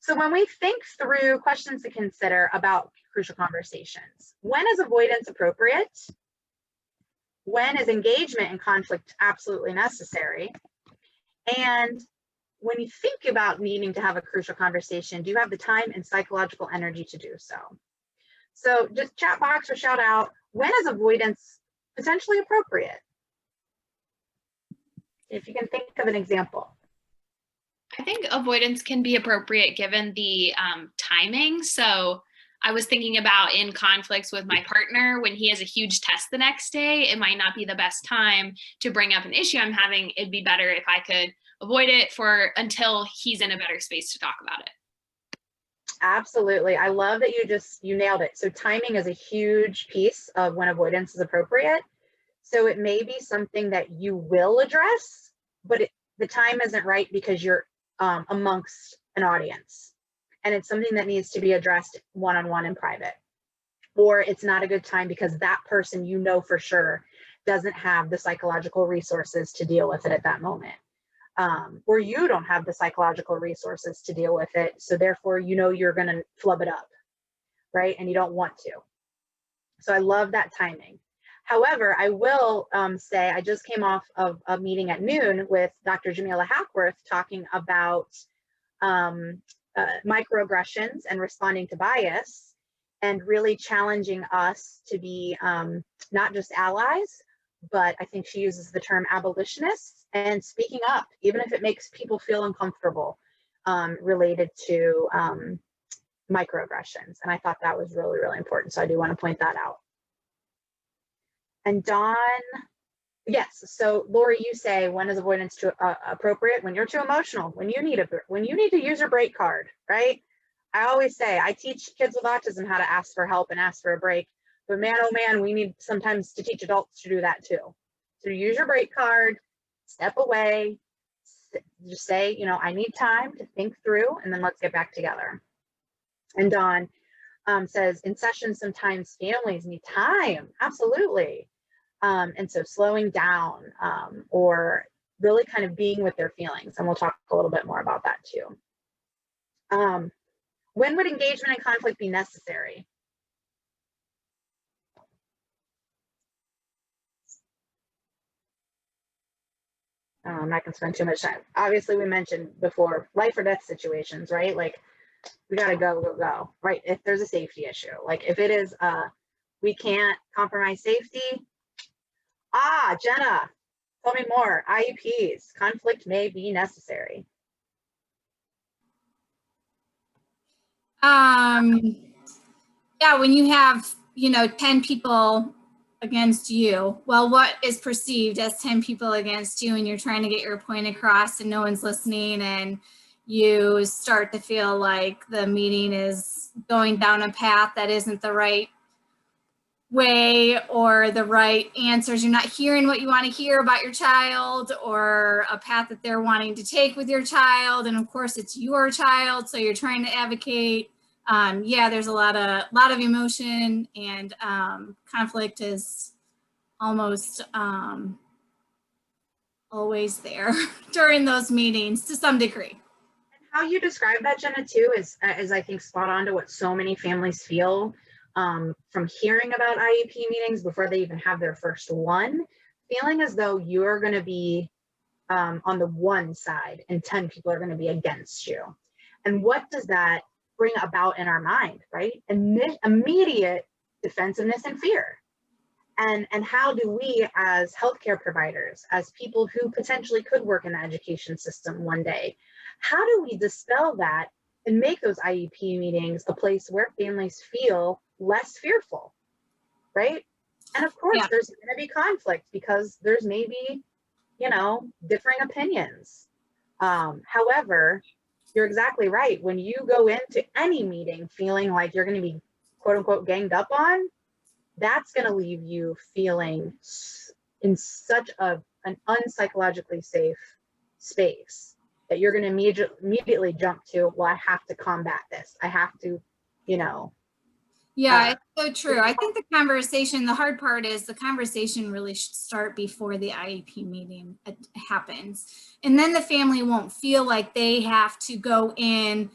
So when we think through questions to consider about crucial conversations, when is avoidance appropriate? When is engagement and conflict absolutely necessary? And when you think about needing to have a crucial conversation, do you have the time and psychological energy to do so? So just chat box or shout out, when is avoidance potentially appropriate? If you can think of an example. I think avoidance can be appropriate given the timing. So I was thinking about in conflicts with my partner, when he has a huge test the next day, it might not be the best time to bring up an issue I'm having. It'd be better if I could avoid it until he's in a better space to talk about it. Absolutely. I love that you nailed it. So timing is a huge piece of when avoidance is appropriate. So it may be something that you will address, but the time isn't right because you're amongst an audience, and it's something that needs to be addressed one-on-one in private. Or it's not a good time because that person, you know for sure, doesn't have the psychological resources to deal with it at that moment. Or you don't have the psychological resources to deal with it. So therefore, you know you're going to flub it up, right? And you don't want to. So I love that timing. However, I will say I just came off of a meeting at noon with Dr. Jamila Hackworth talking about microaggressions and responding to bias, and really challenging us to be not just allies, but I think she uses the term abolitionists, and speaking up, even if it makes people feel uncomfortable related to microaggressions. And I thought that was really, really important. So I do want to point that out. And Dawn, yes. So Lori, you say, when is avoidance appropriate? When you're too emotional, when you need to use your break card, right? I always say, I teach kids with autism how to ask for help and ask for a break. But man, oh man, we need sometimes to teach adults to do that too. So use your break card, step away, just say, you know, I need time to think through, and then let's get back together. And Dawn says, in sessions, sometimes families need time. Absolutely. And so slowing down or really kind of being with their feelings. And we'll talk a little bit more about that too. When would engagement and conflict be necessary? I'm not gonna spend too much time. Obviously, we mentioned before, life or death situations, right? Like, we gotta go, right? If there's a safety issue, like if it is We can't compromise safety. Ah, Jenna, tell me more. IEPs, conflict may be necessary. Yeah, when you have, 10 people against you, well, what is perceived as 10 people against you, and you're trying to get your point across and no one's listening, and you start to feel like the meeting is going down a path that isn't the right way or the right answers. You're not hearing what you want to hear about your child or a path that they're wanting to take with your child. And of course it's your child, so you're trying to advocate. Yeah, there's a lot of emotion, and conflict is almost always there during those meetings to some degree. How you describe that, Jenna, too, is I think spot on to what so many families feel from hearing about IEP meetings before they even have their first one, feeling as though you're going to be on the one side and 10 people are going to be against you. And what does that bring about in our mind, right? Immediate defensiveness and fear. And how do we as healthcare providers, as people who potentially could work in the education system one day, how do we dispel that and make those IEP meetings a place where families feel less fearful, right? And of course, there's going to be conflict because there's maybe, differing opinions. However, you're exactly right. When you go into any meeting feeling like you're going to be quote unquote ganged up on, that's going to leave you feeling in such an unpsychologically safe space that you're going to immediately jump to, well, I have to combat this. I have to, Yeah, it's so true. I think the hard part is the conversation really should start before the IEP meeting happens. And then the family won't feel like they have to go in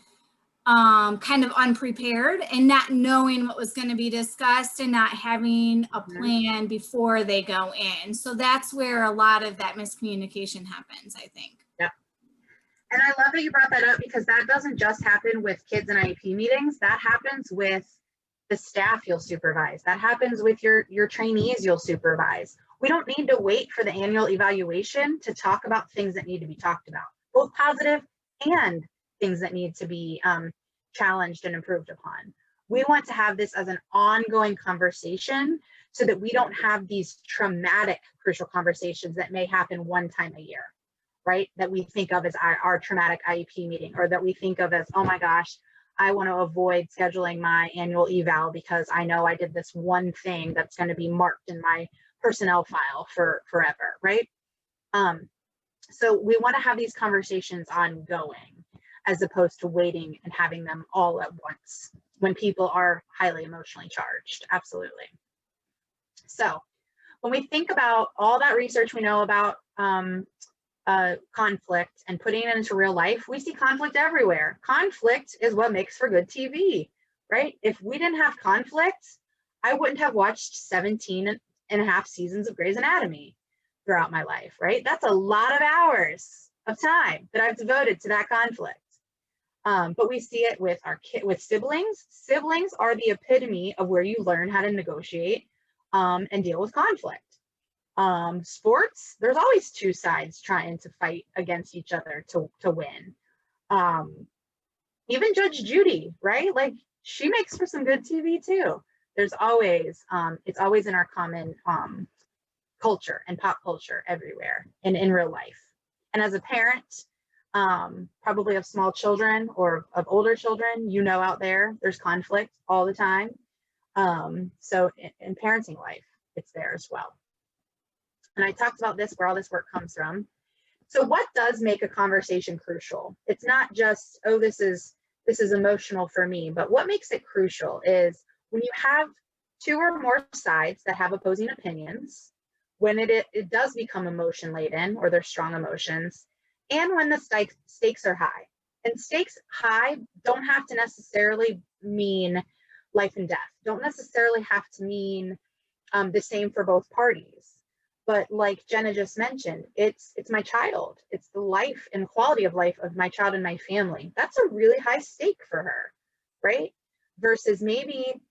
kind of unprepared and not knowing what was going to be discussed and not having a plan before they go in. So that's where a lot of that miscommunication happens, I think. Yep. And I love that you brought that up, because that doesn't just happen with kids in IEP meetings. That happens with the staff you'll supervise. That happens with your trainees you'll supervise. We don't need to wait for the annual evaluation to talk about things that need to be talked about, both positive and things that need to be challenged and improved upon. We want to have this as an ongoing conversation so that we don't have these traumatic, crucial conversations that may happen one time a year, right? That we think of as our traumatic IEP meeting, or that we think of as, oh my gosh, I want to avoid scheduling my annual eval because I know I did this one thing that's going to be marked in my personnel file for forever, right? So we want to have these conversations ongoing, as opposed to waiting and having them all at once when people are highly emotionally charged. Absolutely. So when we think about all that research we know about conflict and putting it into real life, we see conflict everywhere. Conflict is what makes for good TV, right? If we didn't have conflict, I wouldn't have watched 17 and a half seasons of Grey's Anatomy throughout my life, right? That's a lot of hours of time that I've devoted to that conflict. But we see it with with siblings. Siblings are the epitome of where you learn how to negotiate and deal with conflict. Sports, there's always two sides trying to fight against each other to win. Even Judge Judy, right? Like, she makes for some good TV too. There's always, it's always in our common culture and pop culture everywhere and in real life. And as a parent, probably of small children or of older children, out there's conflict all the time. So in parenting life, it's there as well. And I talked about this, where all this work comes from. So what does make a conversation crucial? It's not just, oh, this is emotional for me, but what makes it crucial is when you have two or more sides that have opposing opinions, when it does become emotion laden, or there's strong emotions, and when the stakes are high. And stakes high don't have to necessarily mean life and death, don't necessarily have to mean the same for both parties. But like Jenna just mentioned, it's my child. It's the life and quality of life of my child and my family. That's a really high stake for her, right? Versus maybe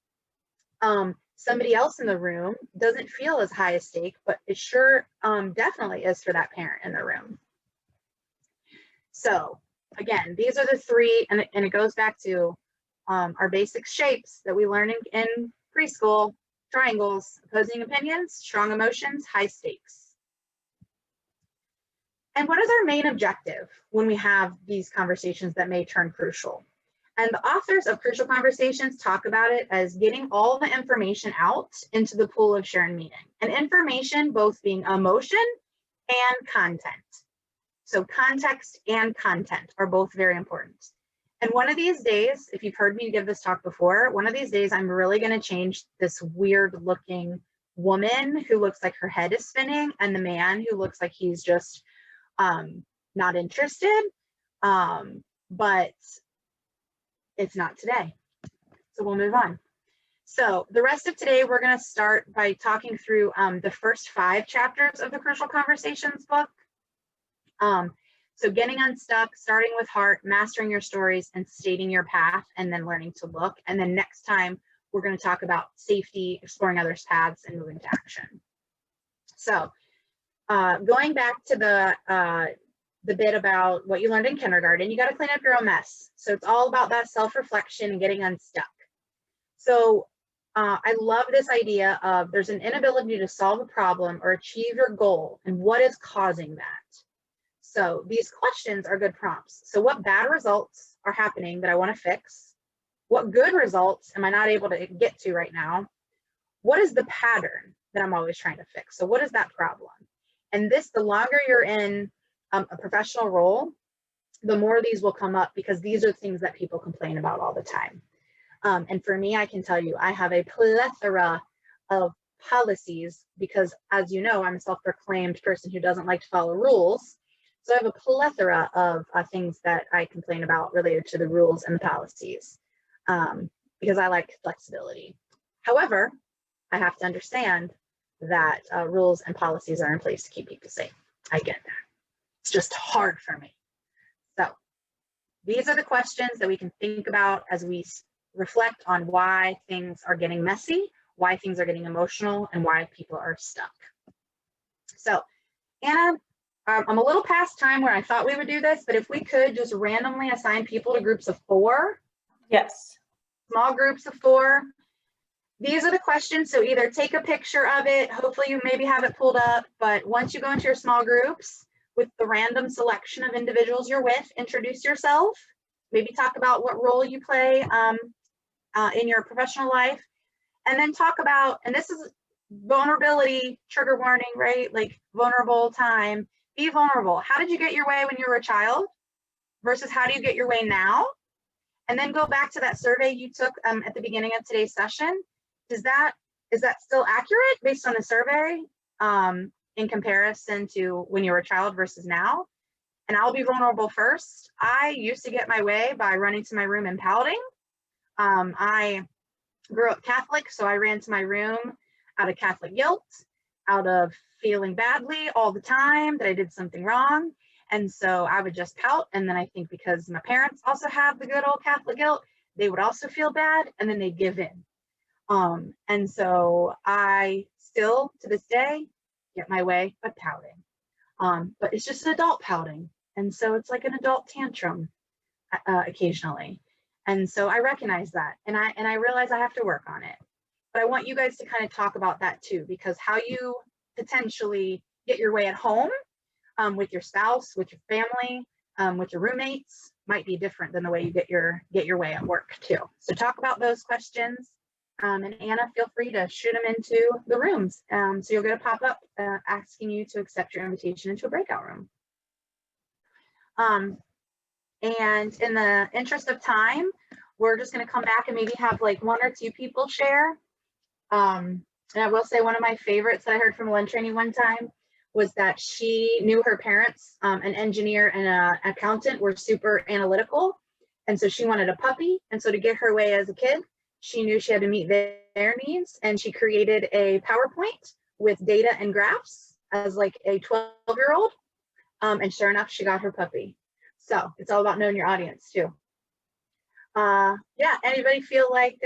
somebody else in the room doesn't feel as high a stake, but it sure definitely is for that parent in the room. So again, these are the three, and it goes back to our basic shapes that we learn in preschool: triangles, opposing opinions, strong emotions, high stakes. And what is our main objective when we have these conversations that may turn crucial? And the authors of Crucial Conversations talk about it as getting all the information out into the pool of shared meaning. And information both being emotion and content. So context and content are both very important. And one of these days, if you've heard me give this talk before, one of these days I'm really going to change this weird looking woman who looks like her head is spinning and the man who looks like he's just not interested, but it's not today. So we'll move on. So the rest of today, we're going to start by talking through the first 5 chapters of the Crucial Conversations book. So getting unstuck, starting with heart, mastering your stories, and stating your path, and then learning to look. And then next time, we're going to talk about safety, exploring others' paths, and moving to action. So going back to the bit about what you learned in kindergarten, you got to clean up your own mess. So it's all about that self-reflection and getting unstuck. So I love this idea of there's an inability to solve a problem or achieve your goal, and what is causing that? So these questions are good prompts. So what bad results are happening that I want to fix? What good results am I not able to get to right now? What is the pattern that I'm always trying to fix? So what is that problem? And this, the longer you're in a professional role, the more these will come up, because these are things that people complain about all the time. And for me, I can tell you, I have a plethora of policies because, as you know, I'm a self-proclaimed person who doesn't like to follow rules. So I have a plethora of things that I complain about related to the rules and the policies because I like flexibility. However, I have to understand that rules and policies are in place to keep people safe. I get that. It's just hard for me. So these are the questions that we can think about as we reflect on why things are getting messy, why things are getting emotional, and why people are stuck. So Anna, I'm a little past time where I thought we would do this, but if we could just randomly assign people to groups of 4. Yes. Small groups of 4. These are the questions, so either take a picture of it, hopefully you maybe have it pulled up, but once you go into your small groups with the random selection of individuals you're with, introduce yourself, maybe talk about what role you play in your professional life, and then talk about, and this is vulnerability, trigger warning, right? Like vulnerable time, be vulnerable. How did you get your way when you were a child versus how do you get your way now? And then go back to that survey you took at the beginning of today's session. Is that still accurate based on the survey in comparison to when you were a child versus now? And I'll be vulnerable first. I used to get my way by running to my room and pouting. I grew up Catholic, so I ran to my room out of Catholic guilt, out of feeling badly all the time that I did something wrong. And so I would just pout. And then I think because my parents also have the good old Catholic guilt, they would also feel bad and then they'd give in. And so I still, to this day, get my way by pouting. But it's just an adult pouting. And so it's like an adult tantrum occasionally. And so I recognize that. And I realize I have to work on it. But I want you guys to kind of talk about that too, because how you potentially get your way at home with your spouse, with your family, with your roommates might be different than the way you get your way at work too. So talk about those questions. And Anna, feel free to shoot them into the rooms. So you'll get a pop-up asking you to accept your invitation into a breakout room. And in the interest of time, we're just going to come back and maybe have like 1 or 2 people share. And I will say one of my favorites that I heard from a Lynn training one time was that she knew her parents, an engineer and an accountant, were super analytical. And so she wanted a puppy. And so to get her way as a kid, she knew she had to meet their needs. And she created a PowerPoint with data and graphs as like a 12-year-old. And sure enough, she got her puppy. So it's all about knowing your audience too. Yeah, anybody feel like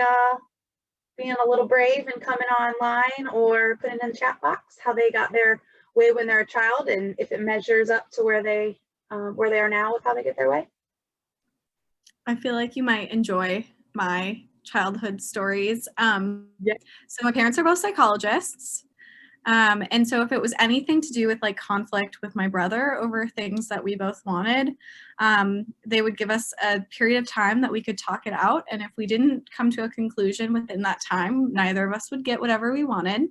being a little brave and coming online or putting in the chat box how they got their way when they're a child and if it measures up to where they are now with how they get their way. I feel like you might enjoy my childhood stories. So my parents are both psychologists. And so if it was anything to do with like conflict with my brother over things that we both wanted, they would give us a period of time that we could talk it out. And if we didn't come to a conclusion within that time, neither of us would get whatever we wanted.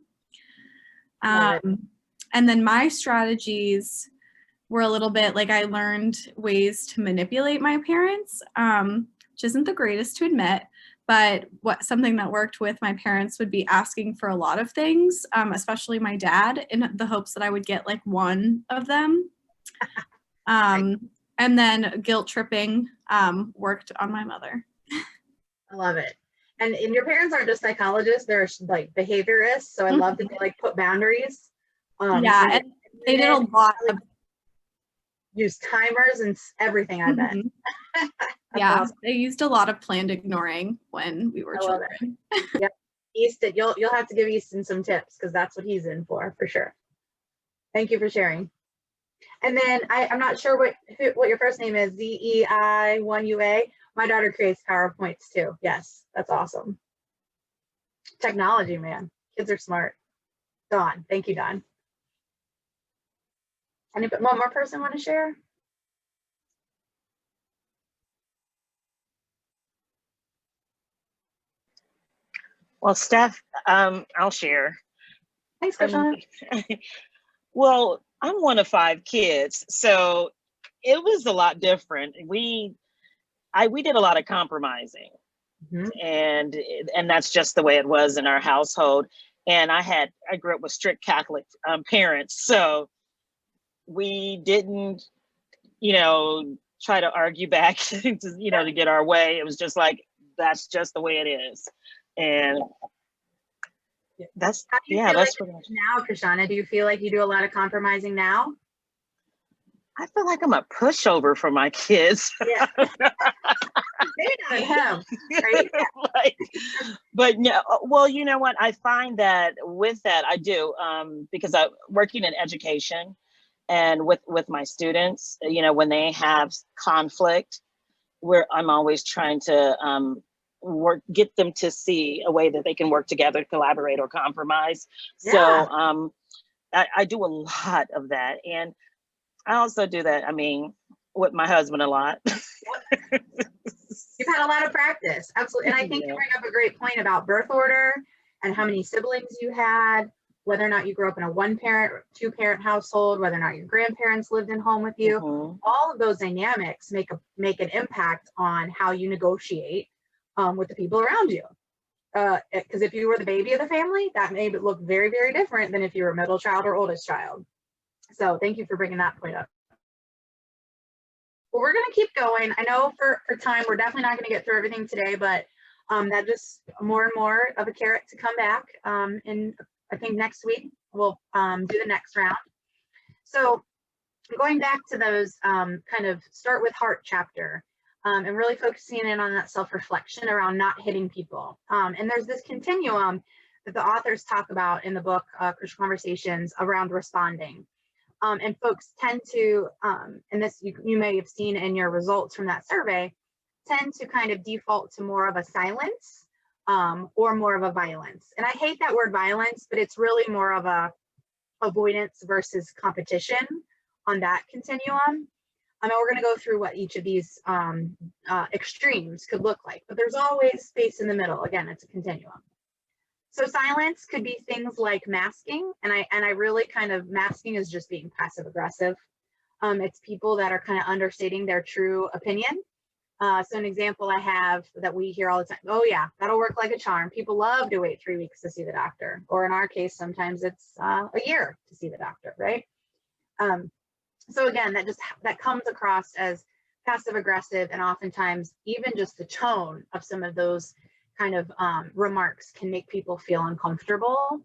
And then my strategies were a little bit like I learned ways to manipulate my parents, which isn't the greatest to admit. But something that worked with my parents would be asking for a lot of things, especially my dad, in the hopes that I would get like one of them. And then guilt tripping worked on my mother. I love it. And your parents aren't just psychologists, they're like behaviorists. So I love that they like put boundaries. Yeah, and they did a lot of use timers and everything, I bet. Yeah, awesome. They used a lot of planned ignoring when we were children. Yep. Easton, you'll have to give Easton some tips because that's what he's in for sure. Thank you for sharing. And then I'm not sure what your first name is, ZEI1UA. My daughter creates PowerPoints too. Yes, that's awesome. Technology, man. Kids are smart. Dawn, thank you, Dawn. One more person want to share? Well, Steph, I'll share. Thanks, Krishna. Well, I'm one of 5 kids, so it was a lot different. We did a lot of compromising, and that's just the way it was in our household. And I grew up with strict Catholic parents, so we didn't, try to argue back to get our way. It was just like, that's just the way it is. And that's that's what now, Krishana. Do you feel like you do a lot of compromising now? I feel like I'm a pushover for my kids. Yeah. Maybe not him, right? But no, well, you know what? I find that with that, I do, because I'm working in education and with my students, when they have conflict, I'm always trying to get them to see a way that they can work together, collaborate, or compromise. Yeah. So I do a lot of that. And I also do that, with my husband a lot. You've had a lot of practice. Absolutely. And I think you bring up a great point about birth order and how many siblings you had, whether or not you grew up in a 1-parent or 2-parent household, whether or not your grandparents lived in home with you. All of those dynamics make an impact on how you negotiate with the people around you. Because if you were the baby of the family, that made it look very, very different than if you were middle child or oldest child. So thank you for bringing that point up. Well, we're going to keep going. I know for time, we're definitely not going to get through everything today, but that just more and more of a carrot to come back. And I think next week we'll do the next round. So going back to those kind of start with heart chapter. And really focusing in on that self-reflection around not hitting people. And there's this continuum that the authors talk about in the book, Crucial Conversations, around responding. And folks tend to, and this you may have seen in your results from that survey, tend to kind of default to more of a silence or more of a violence. And I hate that word violence, but it's really more of a avoidance versus competition on that continuum. We're going to go through what each of these extremes could look like, but there's always space in the middle. Again, it's a continuum. So silence could be things like masking, and I really kind of masking is just being passive aggressive. It's people that are kind of understating their true opinion. So an example I have that we hear all the time, oh yeah, that'll work like a charm. People love to wait 3 weeks to see the doctor, or in our case, sometimes it's a year to see the doctor, right? So again, that comes across as passive aggressive, and oftentimes even just the tone of some of those kind of remarks can make people feel uncomfortable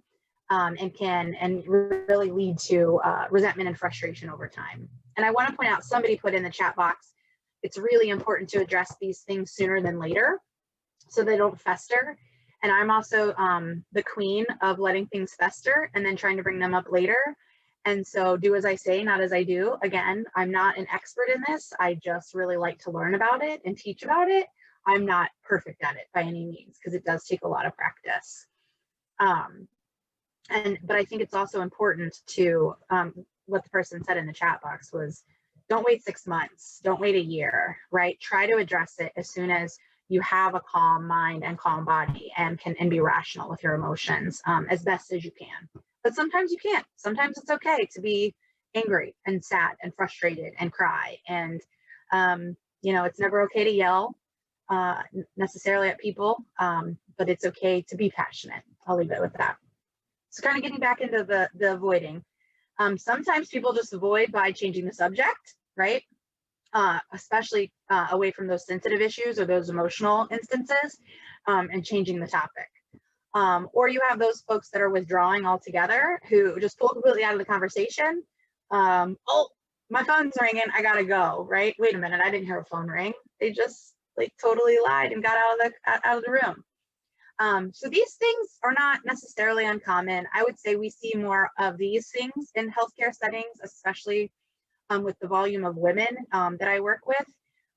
and really lead to resentment and frustration over time. And I want to point out, somebody put in the chat box, it's really important to address these things sooner than later so they don't fester. And I'm also the queen of letting things fester and then trying to bring them up later. And so do as I say, not as I do. Again, I'm not an expert in this. I just really like to learn about it and teach about it. I'm not perfect at it by any means, because it does take a lot of practice. But I think it's also important to, what the person said in the chat box was, don't wait 6 months, don't wait a year, right? Try to address it as soon as you have a calm mind and calm body and can be rational with your emotions as best as you can. But sometimes you can't. Sometimes it's okay to be angry and sad and frustrated and cry. And, you know, it's never okay to yell necessarily at people, but it's okay to be passionate. I'll leave it with that. So kind of getting back into the avoiding. Sometimes people just avoid by changing the subject, right? Especially away from those sensitive issues or those emotional instances, and changing the topic. Or you have those folks that are withdrawing altogether, who just pull completely out of the conversation. Oh, my phone's ringing, I gotta go, right? Wait a minute, I didn't hear a phone ring. They just like totally lied and got out of the room. So these things are not necessarily uncommon. I would say we see more of these things in healthcare settings, especially with the volume of women that I work with,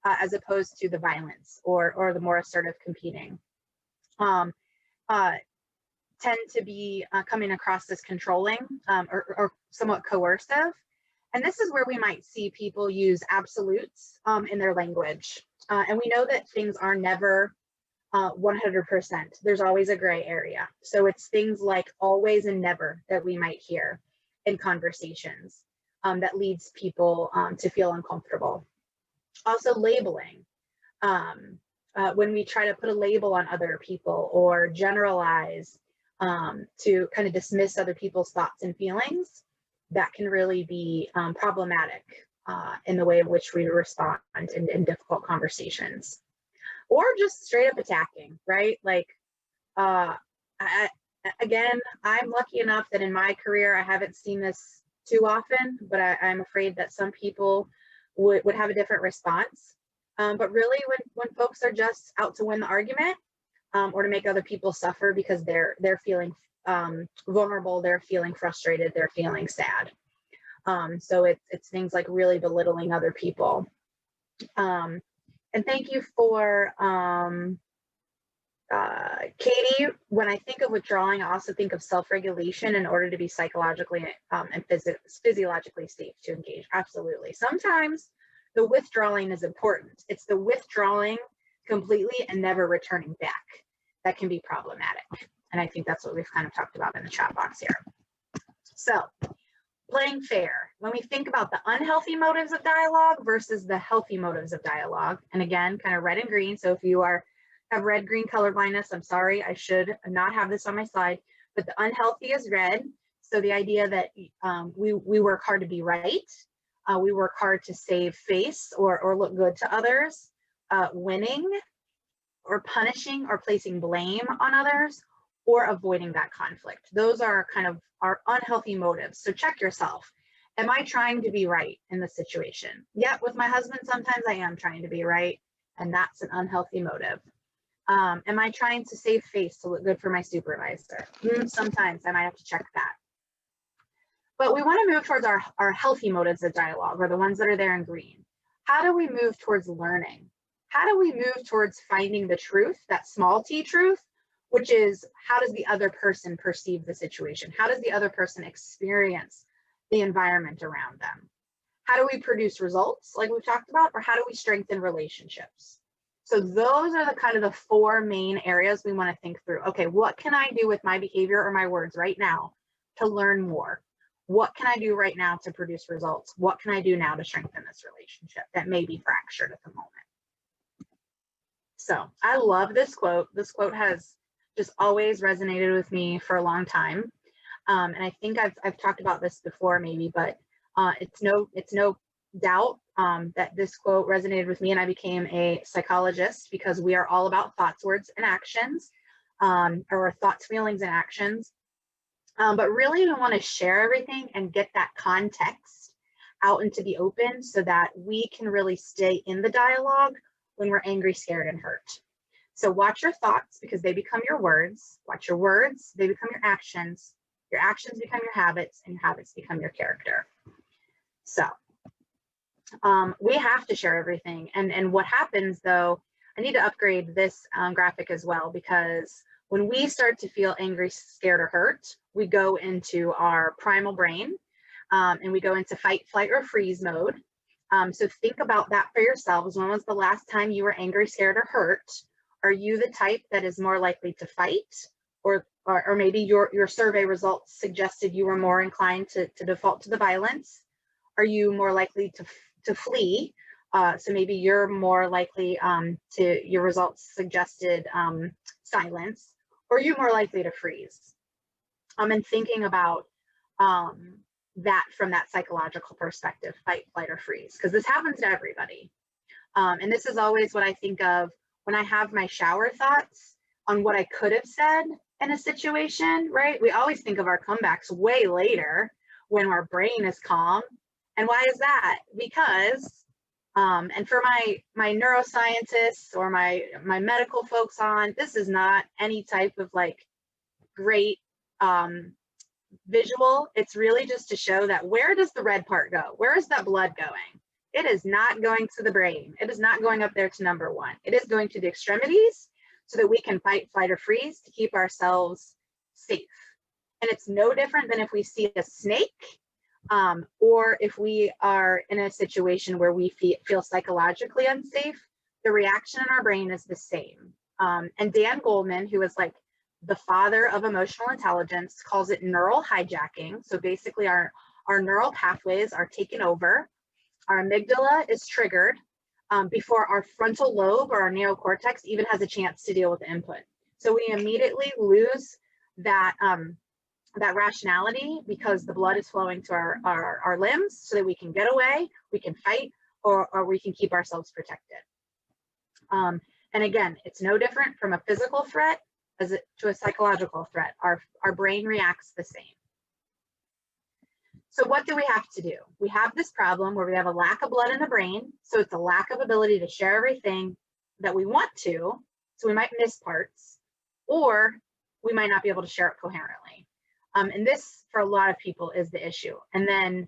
as opposed to the violence or the more assertive competing. Tend to be coming across as controlling or somewhat coercive. And this is where we might see people use absolutes in their language. And we know that things are never 100%. There's always a gray area. So it's things like always and never that we might hear in conversations that leads people to feel uncomfortable. Also labeling. When we try to put a label on other people or generalize to kind of dismiss other people's thoughts and feelings, that can really be problematic in the way in which we respond in difficult conversations. Or just straight up attacking, right? Like, again, I'm lucky enough that in my career, I haven't seen this too often, but I'm afraid that some people would have a different response. But really, when folks are just out to win the argument or to make other people suffer because they're feeling vulnerable, they're feeling frustrated, they're feeling sad. So it's things like really belittling other people. And thank you for Katie. When I think of withdrawing, I also think of self-regulation in order to be psychologically and physiologically safe to engage. Absolutely. Sometimes the withdrawing is important. It's the withdrawing completely and never returning back that can be problematic. And I think that's what we've kind of talked about in the chat box here. So playing fair. When we think about the unhealthy motives of dialogue versus the healthy motives of dialogue, and again, kind of red and green. So if you have red-green color blindness, I'm sorry, I should not have this on my slide, but the unhealthy is red. So the idea that we work hard to be right, we work hard to save face or look good to others, winning or punishing or placing blame on others, or avoiding that conflict. Those are kind of our unhealthy motives. So check yourself. Am I trying to be right in the situation? Yeah, with my husband, sometimes I am trying to be right, and that's an unhealthy motive. Am I trying to save face to look good for my supervisor? Sometimes I might have to check that. But we want to move towards our healthy motives of dialogue, or the ones that are there in green. How do we move towards learning? How do we move towards finding the truth, that small t truth, which is how does the other person perceive the situation? How does the other person experience the environment around them? How do we produce results like we've talked about, or how do we strengthen relationships? So those are the kind of the four main areas we want to think through. Okay, what can I do with my behavior or my words right now to learn more? What can I do right now to produce results? What can I do now to strengthen this relationship that may be fractured at the moment? So I love this quote. This quote has just always resonated with me for a long time. And I think I've talked about this before maybe, but it's no doubt that this quote resonated with me, and I became a psychologist because we are all about thoughts, words, and actions, or thoughts, feelings, and actions. But really we want to share everything and get that context out into the open so that we can really stay in the dialogue when we're angry, scared, and hurt. So watch your thoughts because they become your words. Watch your words, they become your actions. Your actions become your habits, and your habits become your character. So we have to share everything. And what happens though, I need to upgrade this graphic as well, because when we start to feel angry, scared, or hurt, we go into our primal brain and we go into fight, flight, or freeze mode. So think about that for yourselves. When was the last time you were angry, scared, or hurt? Are you the type that is more likely to fight? Or maybe your survey results suggested you were more inclined to default to the violence? Are you more likely to flee? So maybe you're more likely your results suggested silence, or you're more likely to freeze. And thinking about that from that psychological perspective, fight, flight, or freeze, because this happens to everybody. And this is always what I think of when I have my shower thoughts on what I could have said in a situation, right? We always think of our comebacks way later when our brain is calm. And why is that? Because, and for my neuroscientists or my medical folks on, this is not any type of like great visual. It's really just to show that where does the red part go? Where is that blood going? It is not going to the brain. It is not going up there to number one. It is going to the extremities so that we can fight, flight, or freeze to keep ourselves safe. And it's no different than if we see a snake or if we are in a situation where we feel psychologically unsafe, the reaction in our brain is the same. And Dan Goleman, who is like the father of emotional intelligence, calls it neural hijacking. So basically our neural pathways are taken over. Our amygdala is triggered before our frontal lobe or our neocortex even has a chance to deal with the input. So we immediately lose that that rationality because the blood is flowing to our limbs so that we can get away, we can fight, or we can keep ourselves protected. And again, it's no different from a physical threat to a psychological threat. Our brain reacts the same. So what do we have to do? We have this problem where we have a lack of blood in the brain. So it's a lack of ability to share everything that we want to. So we might miss parts, or we might not be able to share it coherently. And this, for a lot of people, is the issue. And then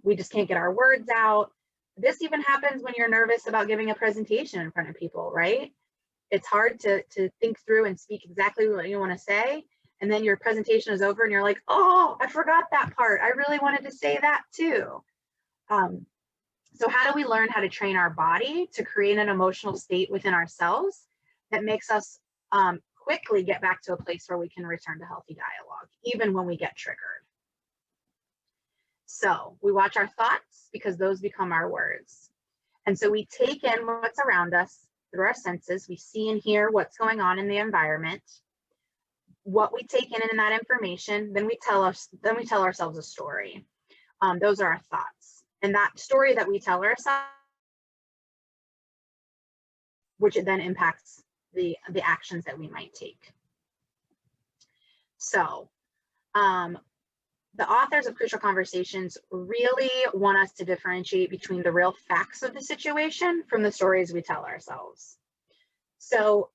we just can't get our words out. This even happens when you're nervous about giving a presentation in front of people, right? It's hard to think through and speak exactly what you want to say. And then your presentation is over and you're like, oh, I forgot that part. I really wanted to say that too. So how do we learn how to train our body to create an emotional state within ourselves that makes us quickly get back to a place where we can return to healthy dialogue, even when we get triggered? So we watch our thoughts because those become our words. And so we take in what's around us through our senses. We see and hear what's going on in the environment. What we take in that information, then we tell ourselves a story. Those are our thoughts. And that story that we tell ourselves, which then impacts the actions that we might take. So the authors of Crucial Conversations really want us to differentiate between the real facts of the situation from the stories we tell ourselves. So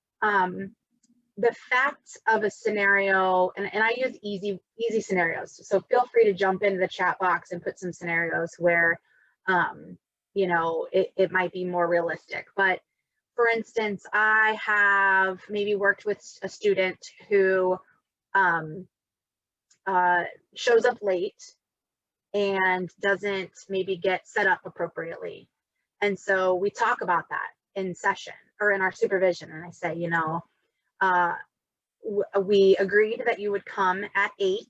the facts of a scenario, and I use easy scenarios. So feel free to jump into the chat box and put some scenarios where, you know, it might be more realistic. But for instance, I have maybe worked with a student who shows up late and doesn't maybe get set up appropriately. And so we talk about that in session or in our supervision. And I say, you know, we agreed that you would come at 8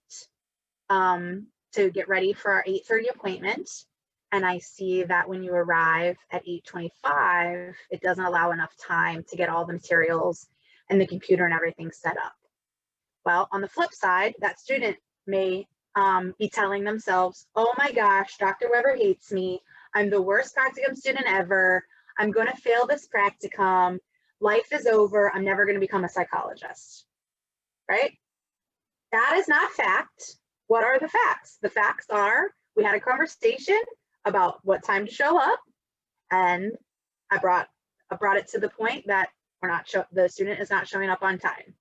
to get ready for our 8:30 appointment. And I see that when you arrive at 8:25, it doesn't allow enough time to get all the materials and the computer and everything set up. Well, on the flip side, that student may be telling themselves, oh my gosh, Dr. Weber hates me. I'm the worst practicum student ever. I'm going to fail this practicum. Life is over. I'm never going to become a psychologist, right? That is not fact. What are the facts? The facts are we had a conversation about what time to show up, and I brought it to the point that the student is not showing up on time.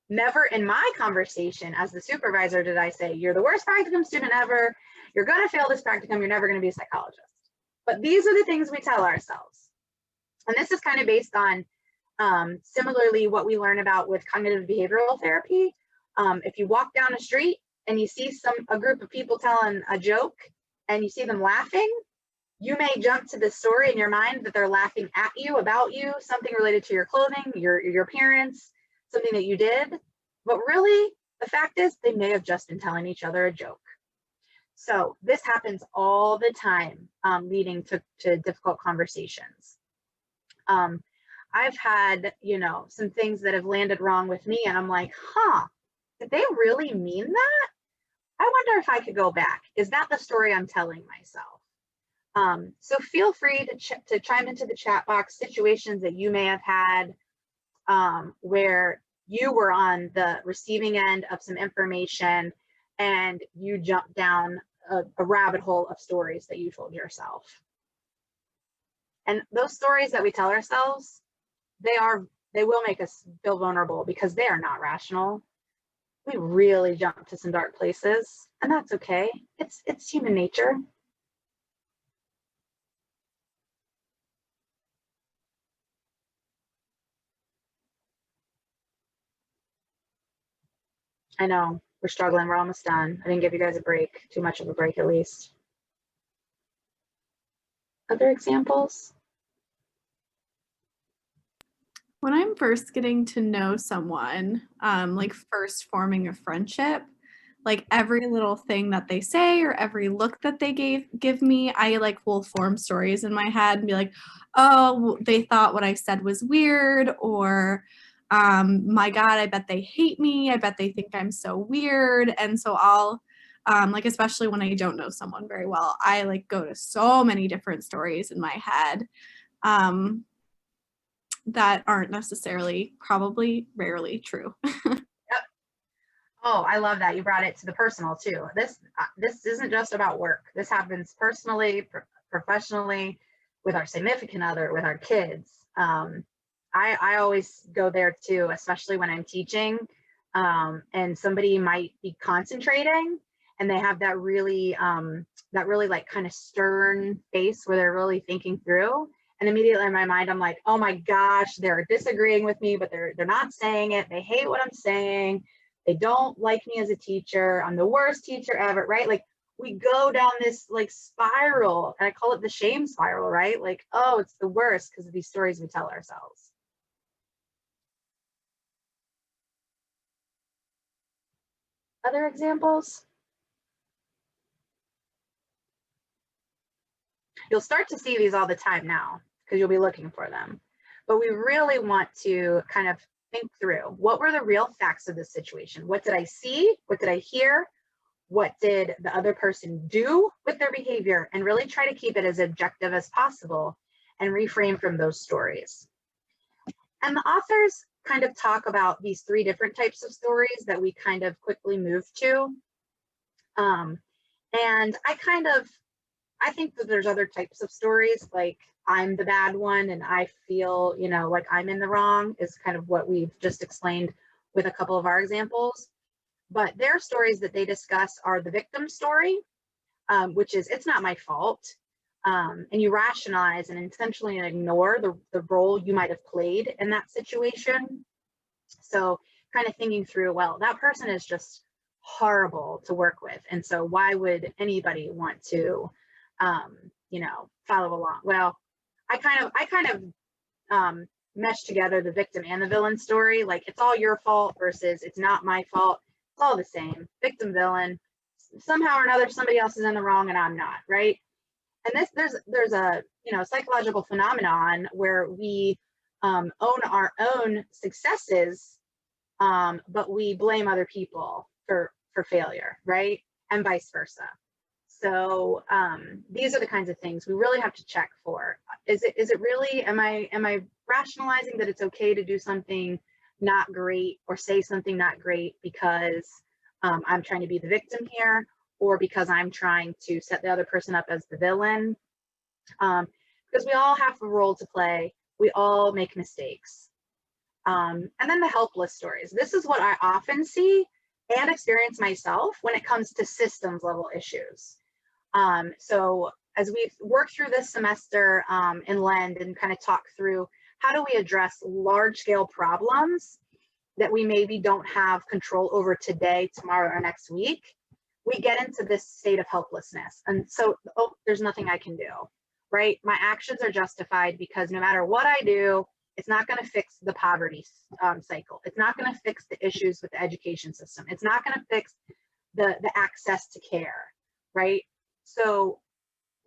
Never in my conversation as the supervisor did I say, you're the worst practicum student ever. You're going to fail this practicum. You're never going to be a psychologist. But these are the things we tell ourselves. And this is kind of based on similarly what we learn about with cognitive behavioral therapy. If you walk down a street and you see a group of people telling a joke and you see them laughing, you may jump to the story in your mind that they're laughing at you, about you, something related to your clothing, your appearance, something that you did. But really, the fact is they may have just been telling each other a joke. So this happens all the time, leading to difficult conversations. I've had, some things that have landed wrong with me, and I'm like, did they really mean that? I wonder if I could go back. Is that the story I'm telling myself? So feel free to chime into the chat box situations that you may have had where you were on the receiving end of some information and you jumped down a rabbit hole of stories that you told yourself. And those stories that we tell ourselves, they will make us feel vulnerable because they are not rational. We really jump to some dark places, and that's okay. It's human nature. I know, we're struggling, we're almost done. I didn't give you guys a break, too much of a break at least. Other examples? When I'm first getting to know someone, like first forming a friendship, like every little thing that they say or every look that they give me, I like will form stories in my head and be like, oh, they thought what I said was weird, or my God, I bet they hate me. I bet they think I'm so weird. And so I'll like, especially when I don't know someone very well, I like go to so many different stories in my head that aren't necessarily, probably rarely true. Yep. Oh, I love that. You brought it to the personal too. This isn't just about work. This happens personally, professionally, with our significant other, with our kids. I always go there too, especially when I'm teaching, and somebody might be concentrating and they have that really like kind of stern face where they're really thinking through. And immediately in my mind, I'm like, oh my gosh, they're disagreeing with me, but they're not saying it. They hate what I'm saying. They don't like me as a teacher. I'm the worst teacher ever, right? Like we go down this like spiral, and I call it the shame spiral, right? Like, oh, it's the worst because of these stories we tell ourselves. Other examples? You'll start to see these all the time now because you'll be looking for them. But we really want to kind of think through, what were the real facts of this situation? What did I see? What did I hear? What did the other person do with their behavior? And really try to keep it as objective as possible and reframe from those stories. And the authors kind of talk about these three different types of stories that we kind of quickly move to. And I think that there's other types of stories, like I'm the bad one and I feel, like I'm in the wrong, is kind of what we've just explained with a couple of our examples. But their stories that they discuss are the victim story, which is, it's not my fault. And you rationalize and intentionally ignore the role you might have played in that situation. So kind of thinking through, well, that person is just horrible to work with. And so why would anybody want to, follow along? Well, I kind of mesh together the victim and the villain story. Like it's all your fault versus it's not my fault. It's all the same. Victim, villain. Somehow or another, somebody else is in the wrong and I'm not, right? And there's a psychological phenomenon where we own our own successes, but we blame other people for failure, right? And vice versa. So these are the kinds of things we really have to check for. Is it really, am I rationalizing that it's okay to do something not great or say something not great because I'm trying to be the victim here, or because I'm trying to set the other person up as the villain? Because we all have a role to play. We all make mistakes. And then the helpless stories. This is what I often see and experience myself when it comes to systems level issues. So as we've worked through this semester in Lend and kind of talk through how do we address large scale problems that we maybe don't have control over today, tomorrow, or next week, we get into this state of helplessness. And so, oh, there's nothing I can do, right? My actions are justified because no matter what I do, it's not going to fix the poverty cycle. It's not going to fix the issues with the education system. It's not going to fix the access to care, right? So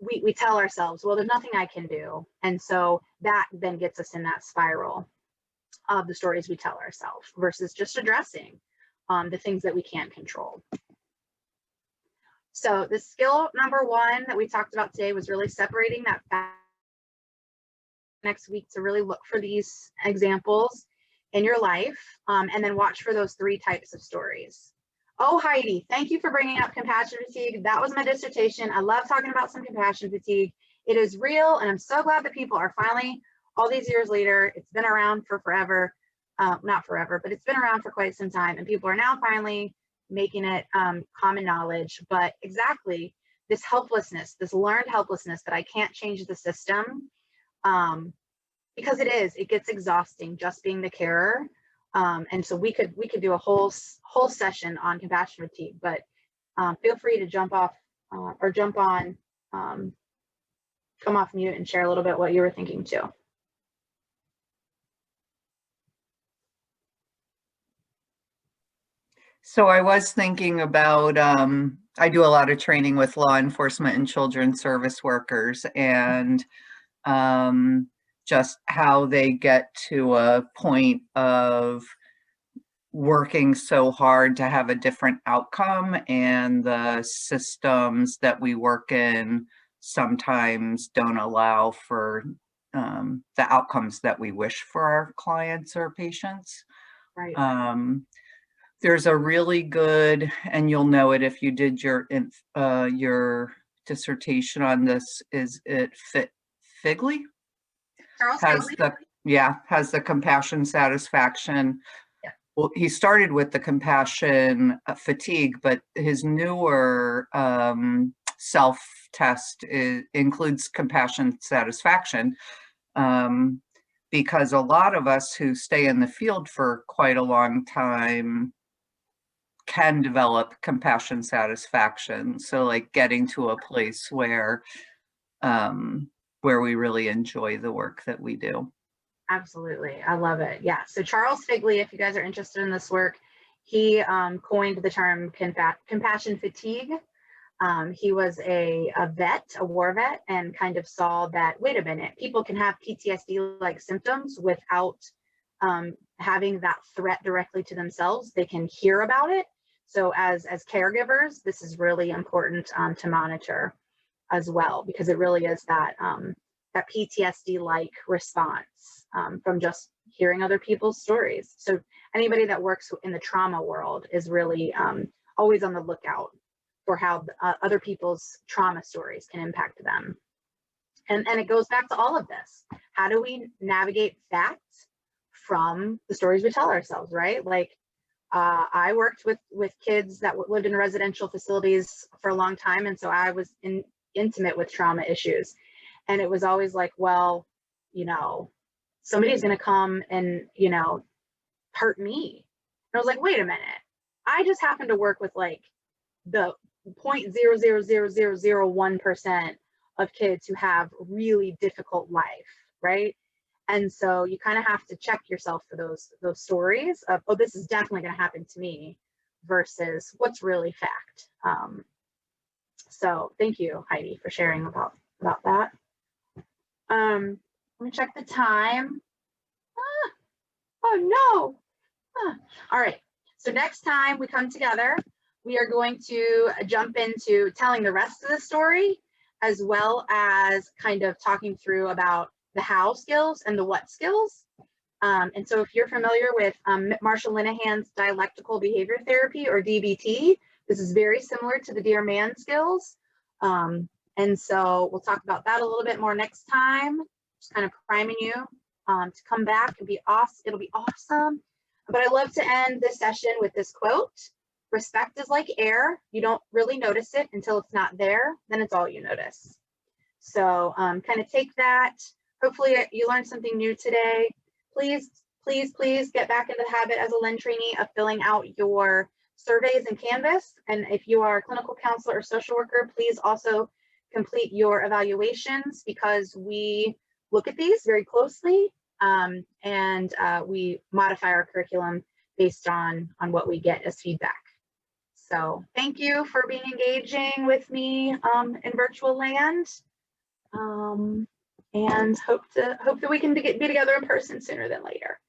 we tell ourselves, well, there's nothing I can do. And so that then gets us in that spiral of the stories we tell ourselves versus just addressing the things that we can't control. So the skill number one that we talked about today was really separating that fact next week to really look for these examples in your life and then watch for those 3 types of stories. Oh, Heidi, thank you for bringing up compassion fatigue. That was my dissertation. I love talking about some compassion fatigue. It is real, and I'm so glad that people are finally, all these years later, it's been around for forever, not forever, but it's been around for quite some time, and people are now finally making it common knowledge. But exactly, this helplessness, this learned helplessness that I can't change the system, because it gets exhausting just being the carer. And so we could do a whole session on compassion fatigue, but feel free to jump off or jump on, come off mute and share a little bit what you were thinking too. So I was thinking about, I do a lot of training with law enforcement and children's service workers, and just how they get to a point of working so hard to have a different outcome, and the systems that we work in sometimes don't allow for the outcomes that we wish for our clients or patients. Right. There's a really good, and you'll know it if you did your dissertation on this, is it Figley? Charles Has Figley? has the compassion satisfaction. Yeah. Well, he started with the compassion fatigue, but his newer self-test includes compassion satisfaction, because a lot of us who stay in the field for quite a long time can develop compassion satisfaction. So like getting to a place where we really enjoy the work that we do. Absolutely. I love it. Yeah. So Charles Figley, if you guys are interested in this work, he coined the term compassion fatigue. He was a vet, a war vet, and kind of saw that, wait a minute, people can have PTSD-like symptoms without having that threat directly to themselves. They can hear about it. So as caregivers, this is really important to monitor as well, because it really is that that PTSD-like response from just hearing other people's stories. So anybody that works in the trauma world is really always on the lookout for how other people's trauma stories can impact them. And it goes back to all of this. How do we navigate facts from the stories we tell ourselves, right? Like I worked with kids that lived in residential facilities for a long time. And so I was intimate with trauma issues. And it was always like, well, you know, somebody's going to come and, you know, hurt me. And I was like, wait a minute. I just happen to work with like the 0.00001% of kids who have really difficult life, right? And so you kind of have to check yourself for those stories of, oh, this is definitely going to happen to me, versus what's really fact. So thank you, Heidi, for sharing about that. Let me check the time. Oh no. All right. So next time we come together, we are going to jump into telling the rest of the story, as well as kind of talking through about the how skills and the what skills. And so if you're familiar with Marshall Linehan's dialectical behavior therapy, or DBT, this is very similar to the Dear Man skills. And so we'll talk about that a little bit more next time, just kind of priming you to come back and be awesome. It'll be awesome. But I love to end this session with this quote: respect is like air. You don't really notice it until it's not there. Then it's all you notice. So kind of take that. Hopefully you learned something new today. Please, please, please get back into the habit as a LEND trainee of filling out your surveys in Canvas. And if you are a clinical counselor or social worker, please also complete your evaluations, because we look at these very closely and we modify our curriculum based on what we get as feedback. So thank you for being engaging with me in virtual land. And hope that we can be together in person sooner than later.